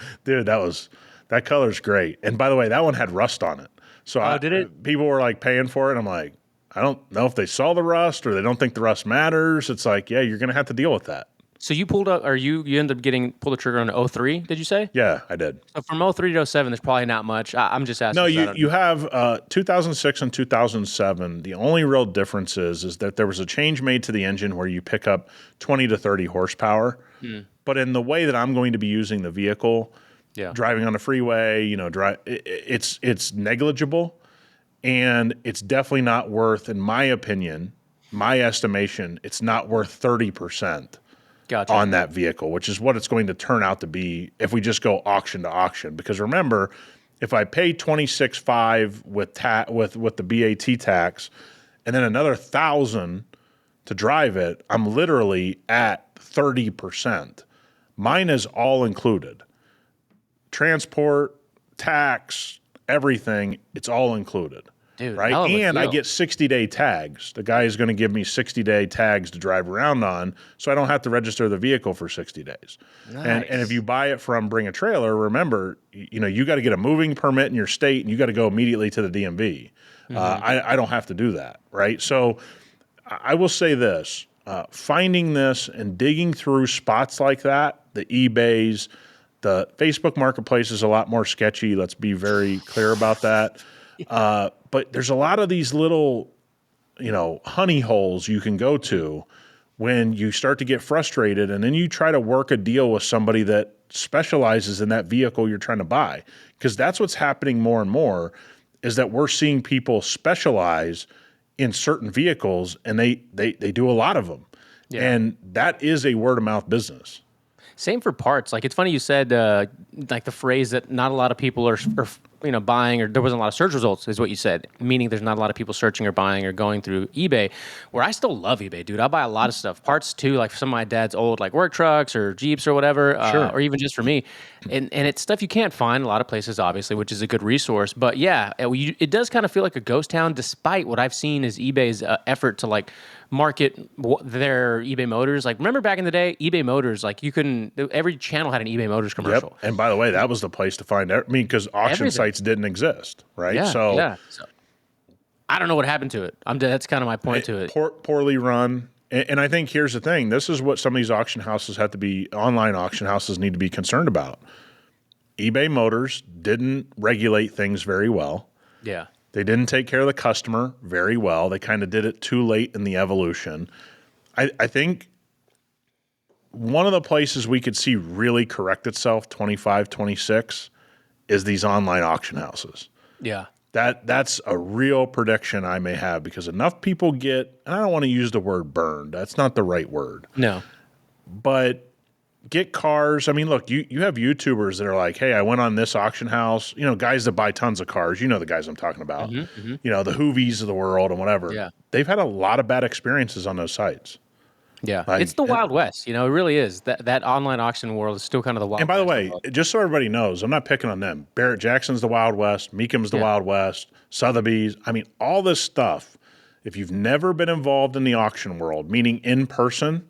color's great. And by the way, that one had rust on it. So did it? People were like paying for it. I'm like, I don't know if they saw the rust or they don't think the rust matters. It's like, yeah, you're going to have to deal with that. So you pulled up, or you ended up pulled the trigger on 03, did you say? Yeah, I did. So from 03 to 07, there's probably not much. I'm just asking. No, you have 2006 and 2007. The only real difference is that there was a change made to the engine where you pick up 20 to 30 horsepower. But in the way that I'm going to be using the vehicle, driving on the freeway, it's negligible, and it's definitely not worth, in my opinion, my estimation, it's not worth 30%. Gotcha. On that vehicle, which is what it's going to turn out to be if we just go auction to auction. Because remember, if I pay $26,500 with the BAT tax, and then another $1,000 to drive it, I'm literally at 30%. Mine is all included. Transport, tax, everything, it's all included. Dude, right? And I get 60-day tags. The guy is going to give me 60-day tags to drive around on, so I don't have to register the vehicle for 60 days. Nice. And if you buy it from Bring a Trailer, remember, you got to get a moving permit in your state, and you got to go immediately to the DMV. I don't have to do that, right? So I will say this. Finding this and digging through spots like that, the eBays, the Facebook Marketplace is a lot more sketchy. Let's be very clear about that. But there's a lot of these little, honey holes you can go to when you start to get frustrated, and then you try to work a deal with somebody that specializes in that vehicle you're trying to buy. Because that's what's happening more and more, is that we're seeing people specialize in certain vehicles, and they do a lot of them. Yeah. And that is a word of mouth business. Same for parts. Like, it's funny you said, like, the phrase that not a lot of people are buying, or there wasn't a lot of search results, is what you said, meaning there's not a lot of people searching or buying or going through eBay. Where I still love eBay, dude. I buy a lot of stuff, parts too, like for some of my dad's old like work trucks or Jeeps or whatever, Sure. or even just for me. And it's stuff you can't find a lot of places, obviously, which is a good resource. But yeah, it does kind of feel like a ghost town, despite what I've seen is eBay's effort to like market their eBay Motors. Like, remember back in the day, eBay Motors, like you couldn't, every channel had an eBay Motors commercial. Yep. And by the way, that was the place to find. I mean, because auction Everything. sites didn't exist, right? Yeah, So yeah. So, I don't know what happened to it. That's kind of my point to it. poorly run. And I think here's the thing. This is what some of these auction houses have to be, online auction houses need to be concerned about. eBay Motors didn't regulate things very well. Yeah. They didn't take care of the customer very well. They kind of did it too late in the evolution. I think one of the places we could see really correct itself 25, 26 is these online auction houses. Yeah. That's a real prediction I may have because enough people get, and I don't want to use the word burned. That's not the right word. No. But get cars. I mean, look, you have YouTubers that are like, hey, I went on this auction house. Guys that buy tons of cars. You know the guys I'm talking about. The Hoovies of the world and whatever. Yeah. They've had a lot of bad experiences on those sites. Yeah. Like, it's the Wild West. It really is. That online auction world is still kind of the Wild West. And by the way, just so everybody knows, I'm not picking on them. Barrett Jackson's the Wild West. Meekham's the Wild West. Sotheby's. I mean, all this stuff, if you've never been involved in the auction world, meaning in person,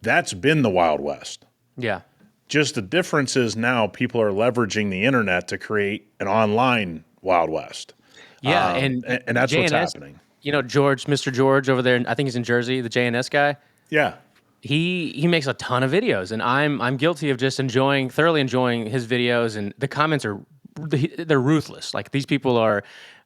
that's been the Wild West. Yeah. Just the difference is now people are leveraging the internet to create an online Wild West. Yeah. And that's what's happening. George, Mr. George over there, I think he's in Jersey, the JNS guy. Yeah. He makes a ton of videos, and I'm guilty of just thoroughly enjoying his videos, and the comments they're ruthless. Like, these people are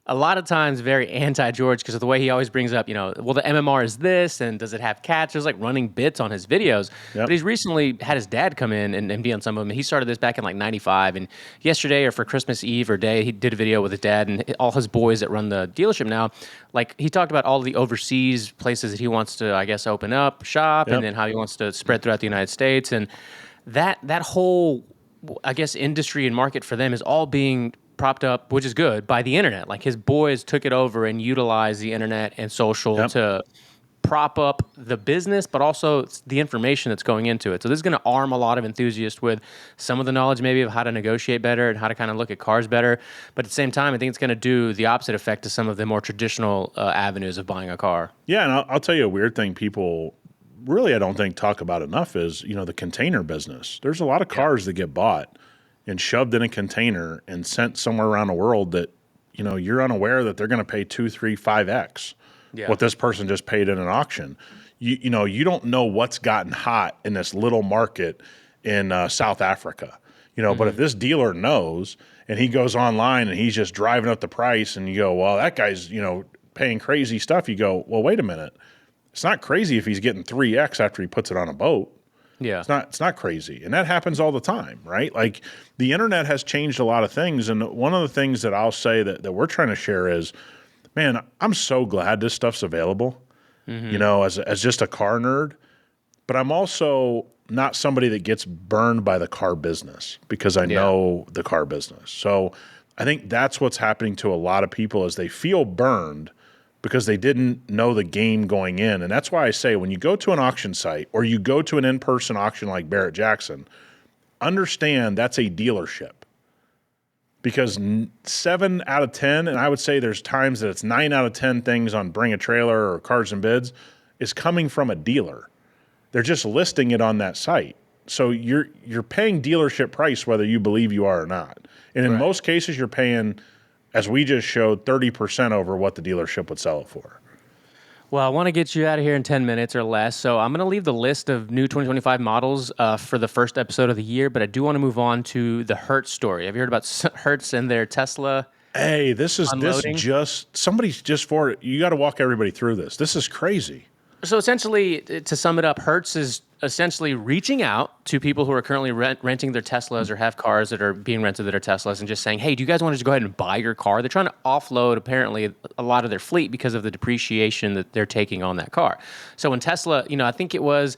a lot of times very anti-George because of the way he always brings up, well, the MMR is this, and does it have cats? There's like running bits on his videos. Yep. But he's recently had his dad come in and be on some of them. He started this back in like 95, and yesterday or for Christmas Eve or day, he did a video with his dad and all his boys that run the dealership now. Like, he talked about all the overseas places that he wants to, I guess, open up shop, and then how he wants to spread throughout the United States. And that whole, I guess, industry and market for them is all being propped up, which is good, by the internet. Like, his boys took it over and utilized the internet and social to prop up the business, but also the information that's going into it. So this is going to arm a lot of enthusiasts with some of the knowledge maybe of how to negotiate better and how to kind of look at cars better. But at the same time, I think it's going to do the opposite effect to some of the more traditional avenues of buying a car. Yeah, and I'll tell you a weird thing people really, I don't think, talk about enough is, the container business. There's a lot of cars that get bought and shoved in a container and sent somewhere around the world that, you're unaware that they're going to pay 2, 3, 5x what this person just paid in an auction. You don't know what's gotten hot in this little market in South Africa, but if this dealer knows and he goes online and he's just driving up the price and you go, well, that guy's, paying crazy stuff. You go, well, wait a minute. It's not crazy if he's getting 3x after he puts it on a boat. Yeah. It's not crazy. And that happens all the time, right? Like, the internet has changed a lot of things. And one of the things that I'll say that we're trying to share is, man, I'm so glad this stuff's available, as just a car nerd. But I'm also not somebody that gets burned by the car business because I know the car business. So I think that's what's happening to a lot of people is they feel burned because they didn't know the game going in. And that's why I say when you go to an auction site or you go to an in-person auction like Barrett Jackson, understand that's a dealership. Because 7 out of 10, and I would say there's times that it's 9 out of 10 things on Bring a Trailer or Cars and Bids, is coming from a dealer. They're just listing it on that site. So you're paying dealership price whether you believe you are or not. And in most cases, you're paying, as we just showed, 30% over what the dealership would sell it for. Well, I want to get you out of here in 10 minutes or less, so I'm going to leave the list of new 2025 models for the first episode of the year, but I do want to move on to the Hertz story. Have you heard about Hertz and their Tesla? Hey, unloading? Somebody's just for it. You got to walk everybody through this. This is crazy. So essentially, to sum it up, Hertz is essentially reaching out to people who are currently renting their Teslas or have cars that are being rented that are Teslas and just saying, hey, do you guys want to just go ahead and buy your car? They're trying to offload, apparently, a lot of their fleet because of the depreciation that they're taking on that car. So when Tesla, I think it was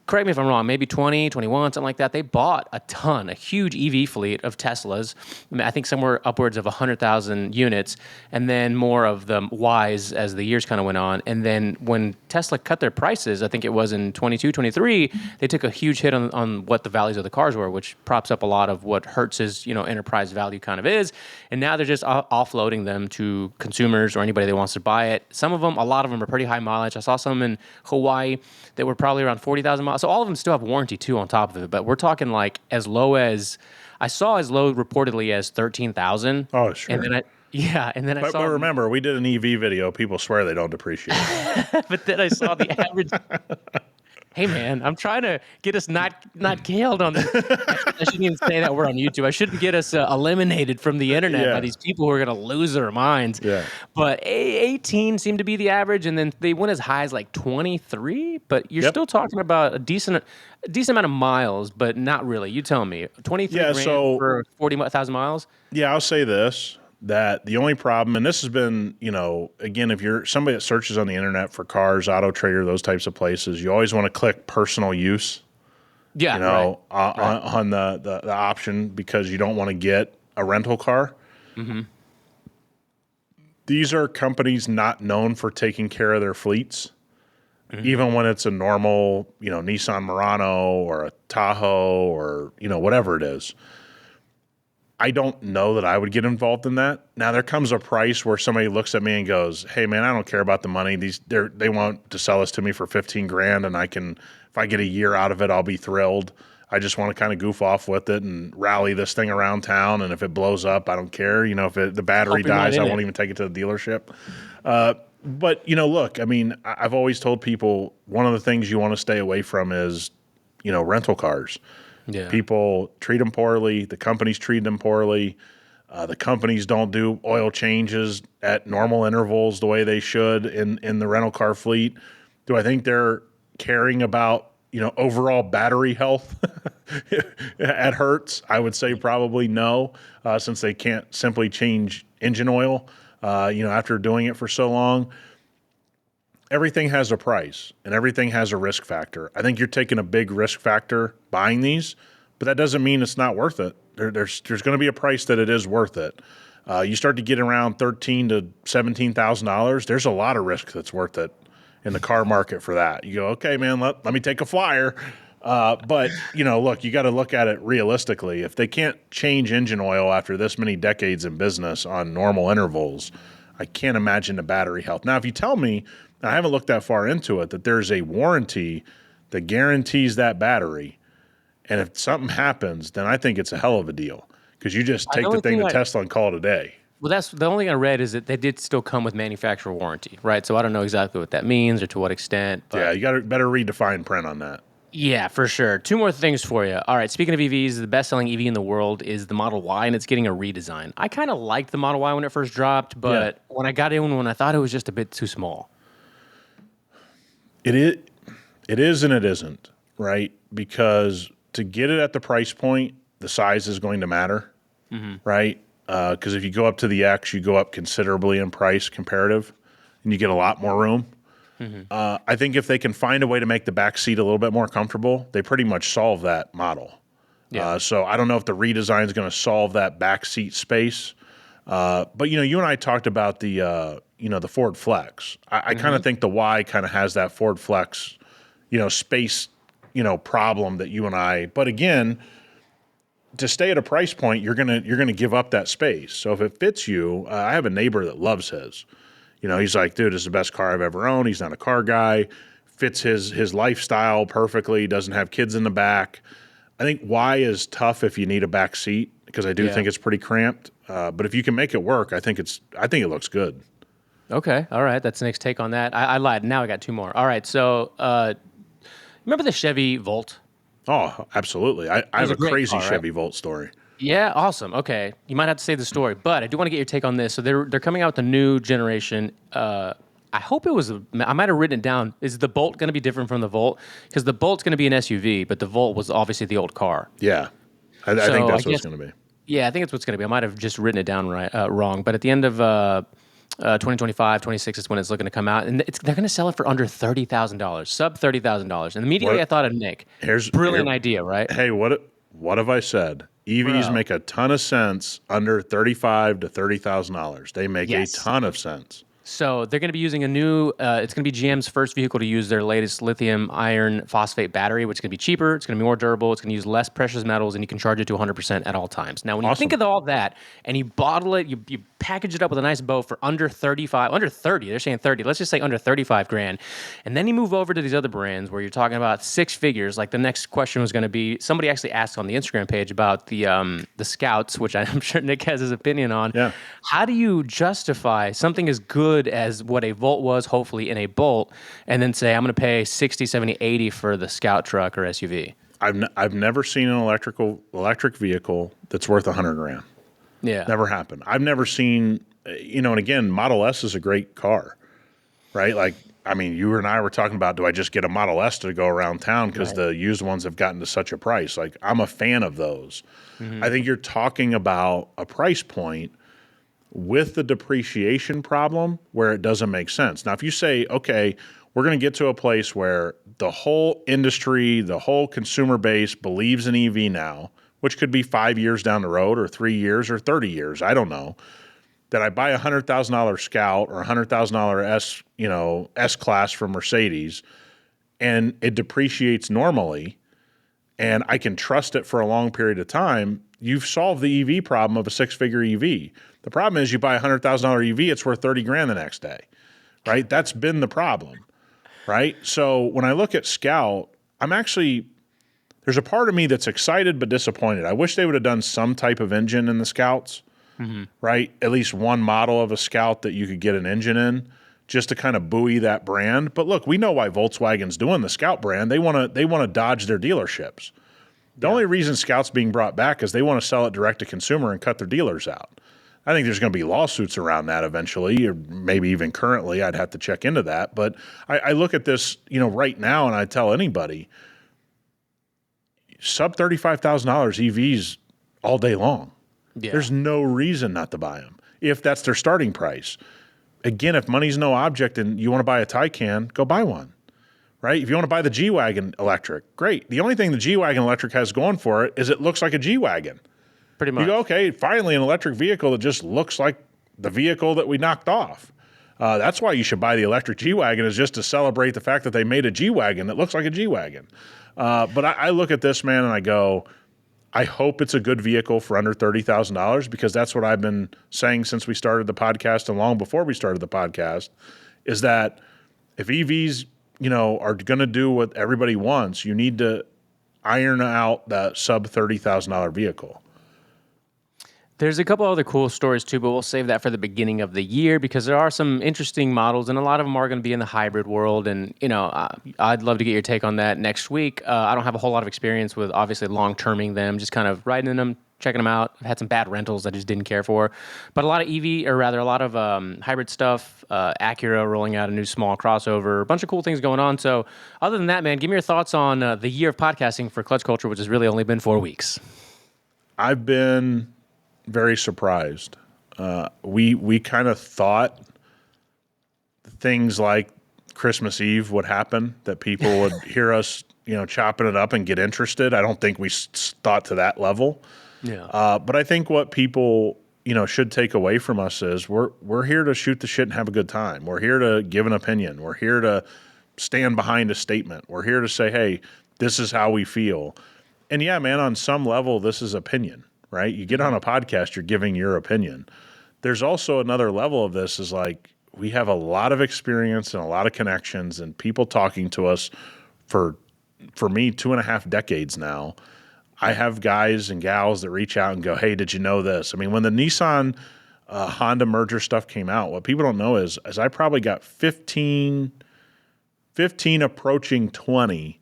correct me if I'm wrong, maybe 20, 21, something like that. They bought a huge EV fleet of Teslas. I think somewhere upwards of 100,000 units, and then more of the Ys as the years kind of went on. And then when Tesla cut their prices, I think it was in 22, 23, they took a huge hit on what the values of the cars were, which props up a lot of what Hertz's enterprise value kind of is. And now they're just offloading them to consumers or anybody that wants to buy it. Some of them, a lot of them are pretty high mileage. I saw some in Hawaii that were probably around 40,000 miles. So all of them still have warranty too on top of it. But we're talking like as low as, I saw as low reportedly as 13,000. Oh, sure. And then I But saw, remember, we did an EV video. People swear they don't depreciate. but then I saw the average. Hey man, I'm trying to get us not killed on this. I shouldn't even say that word on YouTube. I shouldn't get us eliminated from the internet by these people who are going to lose their minds. Yeah. But 18 seemed to be the average, and then they went as high as like 23. But you're still talking about a decent amount of miles, but not really. You tell me, 23 grand for 40,000 miles. Yeah, I'll say this. That the only problem, and this has been, again, if you're somebody that searches on the internet for cars, Auto Trader, those types of places, you always want to click personal use. Yeah, on the option because you don't want to get a rental car. Mm-hmm. These are companies not known for taking care of their fleets, even when it's a normal, Nissan Murano or a Tahoe or whatever it is. I don't know that I would get involved in that. Now there comes a price where somebody looks at me and goes, "Hey man, I don't care about the money. They want to sell this to me for 15 grand, and if I get a year out of it, I'll be thrilled. I just want to kind of goof off with it and rally this thing around town. And if it blows up, I don't care. If the battery dies, I won't even take it to the dealership." But look, I mean, I've always told people one of the things you want to stay away from is, rental cars. Yeah. People treat them poorly. The companies treat them poorly. The companies don't do oil changes at normal intervals the way they should in the rental car fleet. Do I think they're caring about, overall battery health at Hertz? I would say probably no, since they can't simply change engine oil, after doing it for so long. Everything has a price and everything has a risk factor. I think you're taking a big risk factor buying these, but that doesn't mean it's not worth it. There's going to be a price that it is worth it. You start to get around $13,000 to $17,000. There's a lot of risk that's worth it in the car market for that. You go, okay, man, let me take a flyer. But look, you got to look at it realistically. If they can't change engine oil after this many decades in business on normal intervals, I can't imagine the battery health. Now, if you tell me, I haven't looked that far into it, that there's a warranty that guarantees that battery, and if something happens, then I think it's a hell of a deal because you just take the thing to Tesla and call it a day. Well, that's the only thing I read is that they did still come with manufacturer warranty, right? So I don't know exactly what that means or to what extent. But yeah, you got to better read the fine print on that. Yeah, for sure. Two more things for you. All right, speaking of EVs, the best-selling EV in the world is the Model Y, and it's getting a redesign. I kind of liked the Model Y when it first dropped, but when I got in, when I thought it was just a bit too small. It is and it isn't, right? Because to get it at the price point, the size is going to matter, right? Because if you go up to the X, you go up considerably in price comparative, and you get a lot more room. I think if they can find a way to make the back seat a little bit more comfortable, they pretty much solve that model. Yeah. So I don't know if the redesign is going to solve that back seat space. But you and I talked about the Ford Flex. I kind of think the Y kind of has that Ford Flex, space, problem that you and I. But again, to stay at a price point, you're gonna give up that space. So if it fits you, I have a neighbor that loves his. He's like, dude, this is the best car I've ever owned. He's not a car guy. Fits his lifestyle perfectly. Doesn't have kids in the back. I think Y is tough if you need a back seat because I do think it's pretty cramped. But if you can make it work, I think it looks good. Okay, all right. That's Nick's take on that. I lied. Now I got two more. All right. So remember the Chevy Volt? Oh, absolutely. I have a crazy car, Chevy Volt story. Yeah, awesome. Okay, you might have to say the story, but I do want to get your take on this. So they're coming out with a new generation. I hope it was. I might have written it down. Is the Bolt going to be different from the Volt? Because the Bolt's going to be an SUV, but the Volt was obviously the old car. Yeah, I think that's what it's going to be. Yeah, I think it's what's going to be. I might have just written it down wrong, but at the end of 2025, 26 is when it's looking to come out, and they're going to sell it for under $30,000, sub $30,000. And immediately I thought of Nick. Brilliant idea, right? Hey, what have I said? EVs make a ton of sense under $35,000 to $30,000. They make a ton of sense. So they're going to be using a new, it's going to be GM's first vehicle to use their latest lithium iron phosphate battery, which is going to be cheaper, it's going to be more durable, it's going to use less precious metals, and you can charge it to 100% at all times. Now, when you think of all that, and you bottle it, you package it up with a nice bow for under 30, they're saying 30, let's just say under 35 grand, and then you move over to these other brands where you're talking about six figures. Like the next question was going to be, somebody actually asked on the Instagram page about the Scouts, which I'm sure Nick has his opinion on. Yeah. How do you justify something as good as what a Volt was, hopefully in a Bolt, and then say, I'm going to pay 60, 70, 80 for the Scout truck or SUV? I've never seen an electric vehicle that's worth $100,000. Yeah. Never happened. I've never seen, and again, Model S is a great car, right? Like, I mean, you and I were talking about, do I just get a Model S to go around town because the used ones have gotten to such a price? Like, I'm a fan of those. Mm-hmm. I think you're talking about a price point with the depreciation problem where it doesn't make sense. Now, if you say, okay, we're going to get to a place where the whole industry, the whole consumer base believes in EV now, which could be 5 years down the road or 3 years or 30 years, I don't know, that I buy a $100,000 Scout or a $100,000 S-Class from Mercedes and it depreciates normally and I can trust it for a long period of time, you've solved the EV problem of a six-figure EV. The problem is you buy a $100,000 EV, it's worth 30 grand the next day, right? That's been the problem, right? So when I look at Scout, there's a part of me that's excited but disappointed. I wish they would have done some type of engine in the Scouts, right? At least one model of a Scout that you could get an engine in just to kind of buoy that brand. But look, we know why Volkswagen's doing the Scout brand. They want to dodge their dealerships. The only reason Scout's being brought back is they want to sell it direct to consumer and cut their dealers out. I think there's going to be lawsuits around that eventually, or maybe even currently. I'd have to check into that. But I look at this, right now, and I tell anybody, sub $35,000 EVs all day long. Yeah. There's no reason not to buy them if that's their starting price. Again, if money's no object and you want to buy a Taycan, go buy one, right? If you want to buy the G-Wagon electric, great. The only thing the G-Wagon electric has going for it is it looks like a G-Wagon. Pretty much. You go, okay, finally an electric vehicle that just looks like the vehicle that we knocked off. That's why you should buy the electric G-Wagon, is just to celebrate the fact that they made a G-Wagon that looks like a G-Wagon. But I look at this, man, and I go, I hope it's a good vehicle for under $30,000, because that's what I've been saying since we started the podcast and long before we started the podcast, is that if EVs, are going to do what everybody wants, you need to iron out that sub $30,000 vehicle. There's a couple other cool stories too, but we'll save that for the beginning of the year because there are some interesting models, and a lot of them are going to be in the hybrid world. And I'd love to get your take on that next week. I don't have a whole lot of experience with obviously long-terming them, just kind of riding in them, checking them out. I've had some bad rentals I just didn't care for, but a lot of hybrid stuff. Acura rolling out a new small crossover, a bunch of cool things going on. So other than that, man, give me your thoughts on the year of podcasting for Clutch Culture, which has really only been 4 weeks. I've been very surprised. We kind of thought things like Christmas Eve would happen, that people would hear us, chopping it up and get interested. I don't think we thought to that level. Yeah. But I think what people, should take away from us is we're here to shoot the shit and have a good time. We're here to give an opinion. We're here to stand behind a statement. We're here to say, hey, this is how we feel. And yeah, man, on some level, this is opinion. Right? You get on a podcast, you're giving your opinion. There's also another level of this, is like, we have a lot of experience and a lot of connections and people talking to us for me, 2.5 decades now. I have guys and gals that reach out and go, hey, did you know this? I mean, when the Nissan Honda merger stuff came out, what people don't know is I probably got 15 approaching 20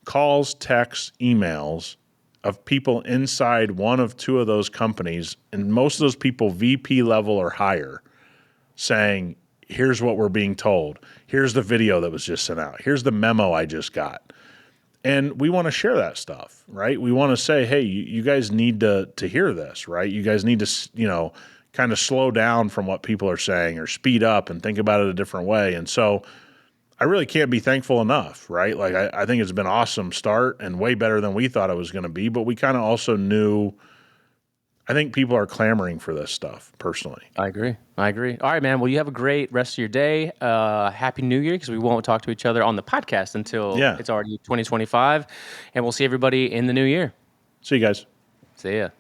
calls, texts, emails of people inside one of two of those companies, and most of those people VP level or higher, saying, here's what we're being told. Here's the video that was just sent out. Here's the memo I just got. And we want to share that stuff, right? We want to say, hey, you guys need to hear this, right? You guys need to, kind of slow down from what people are saying or speed up and think about it a different way. And so I really can't be thankful enough, right? Like I think it's been an awesome start and way better than we thought it was going to be, but we kind of also knew, I think people are clamoring for this stuff personally. I agree. All right, man. Well, you have a great rest of your day. Happy New Year, because we won't talk to each other on the podcast until it's already 2025. And we'll see everybody in the new year. See you guys. See ya.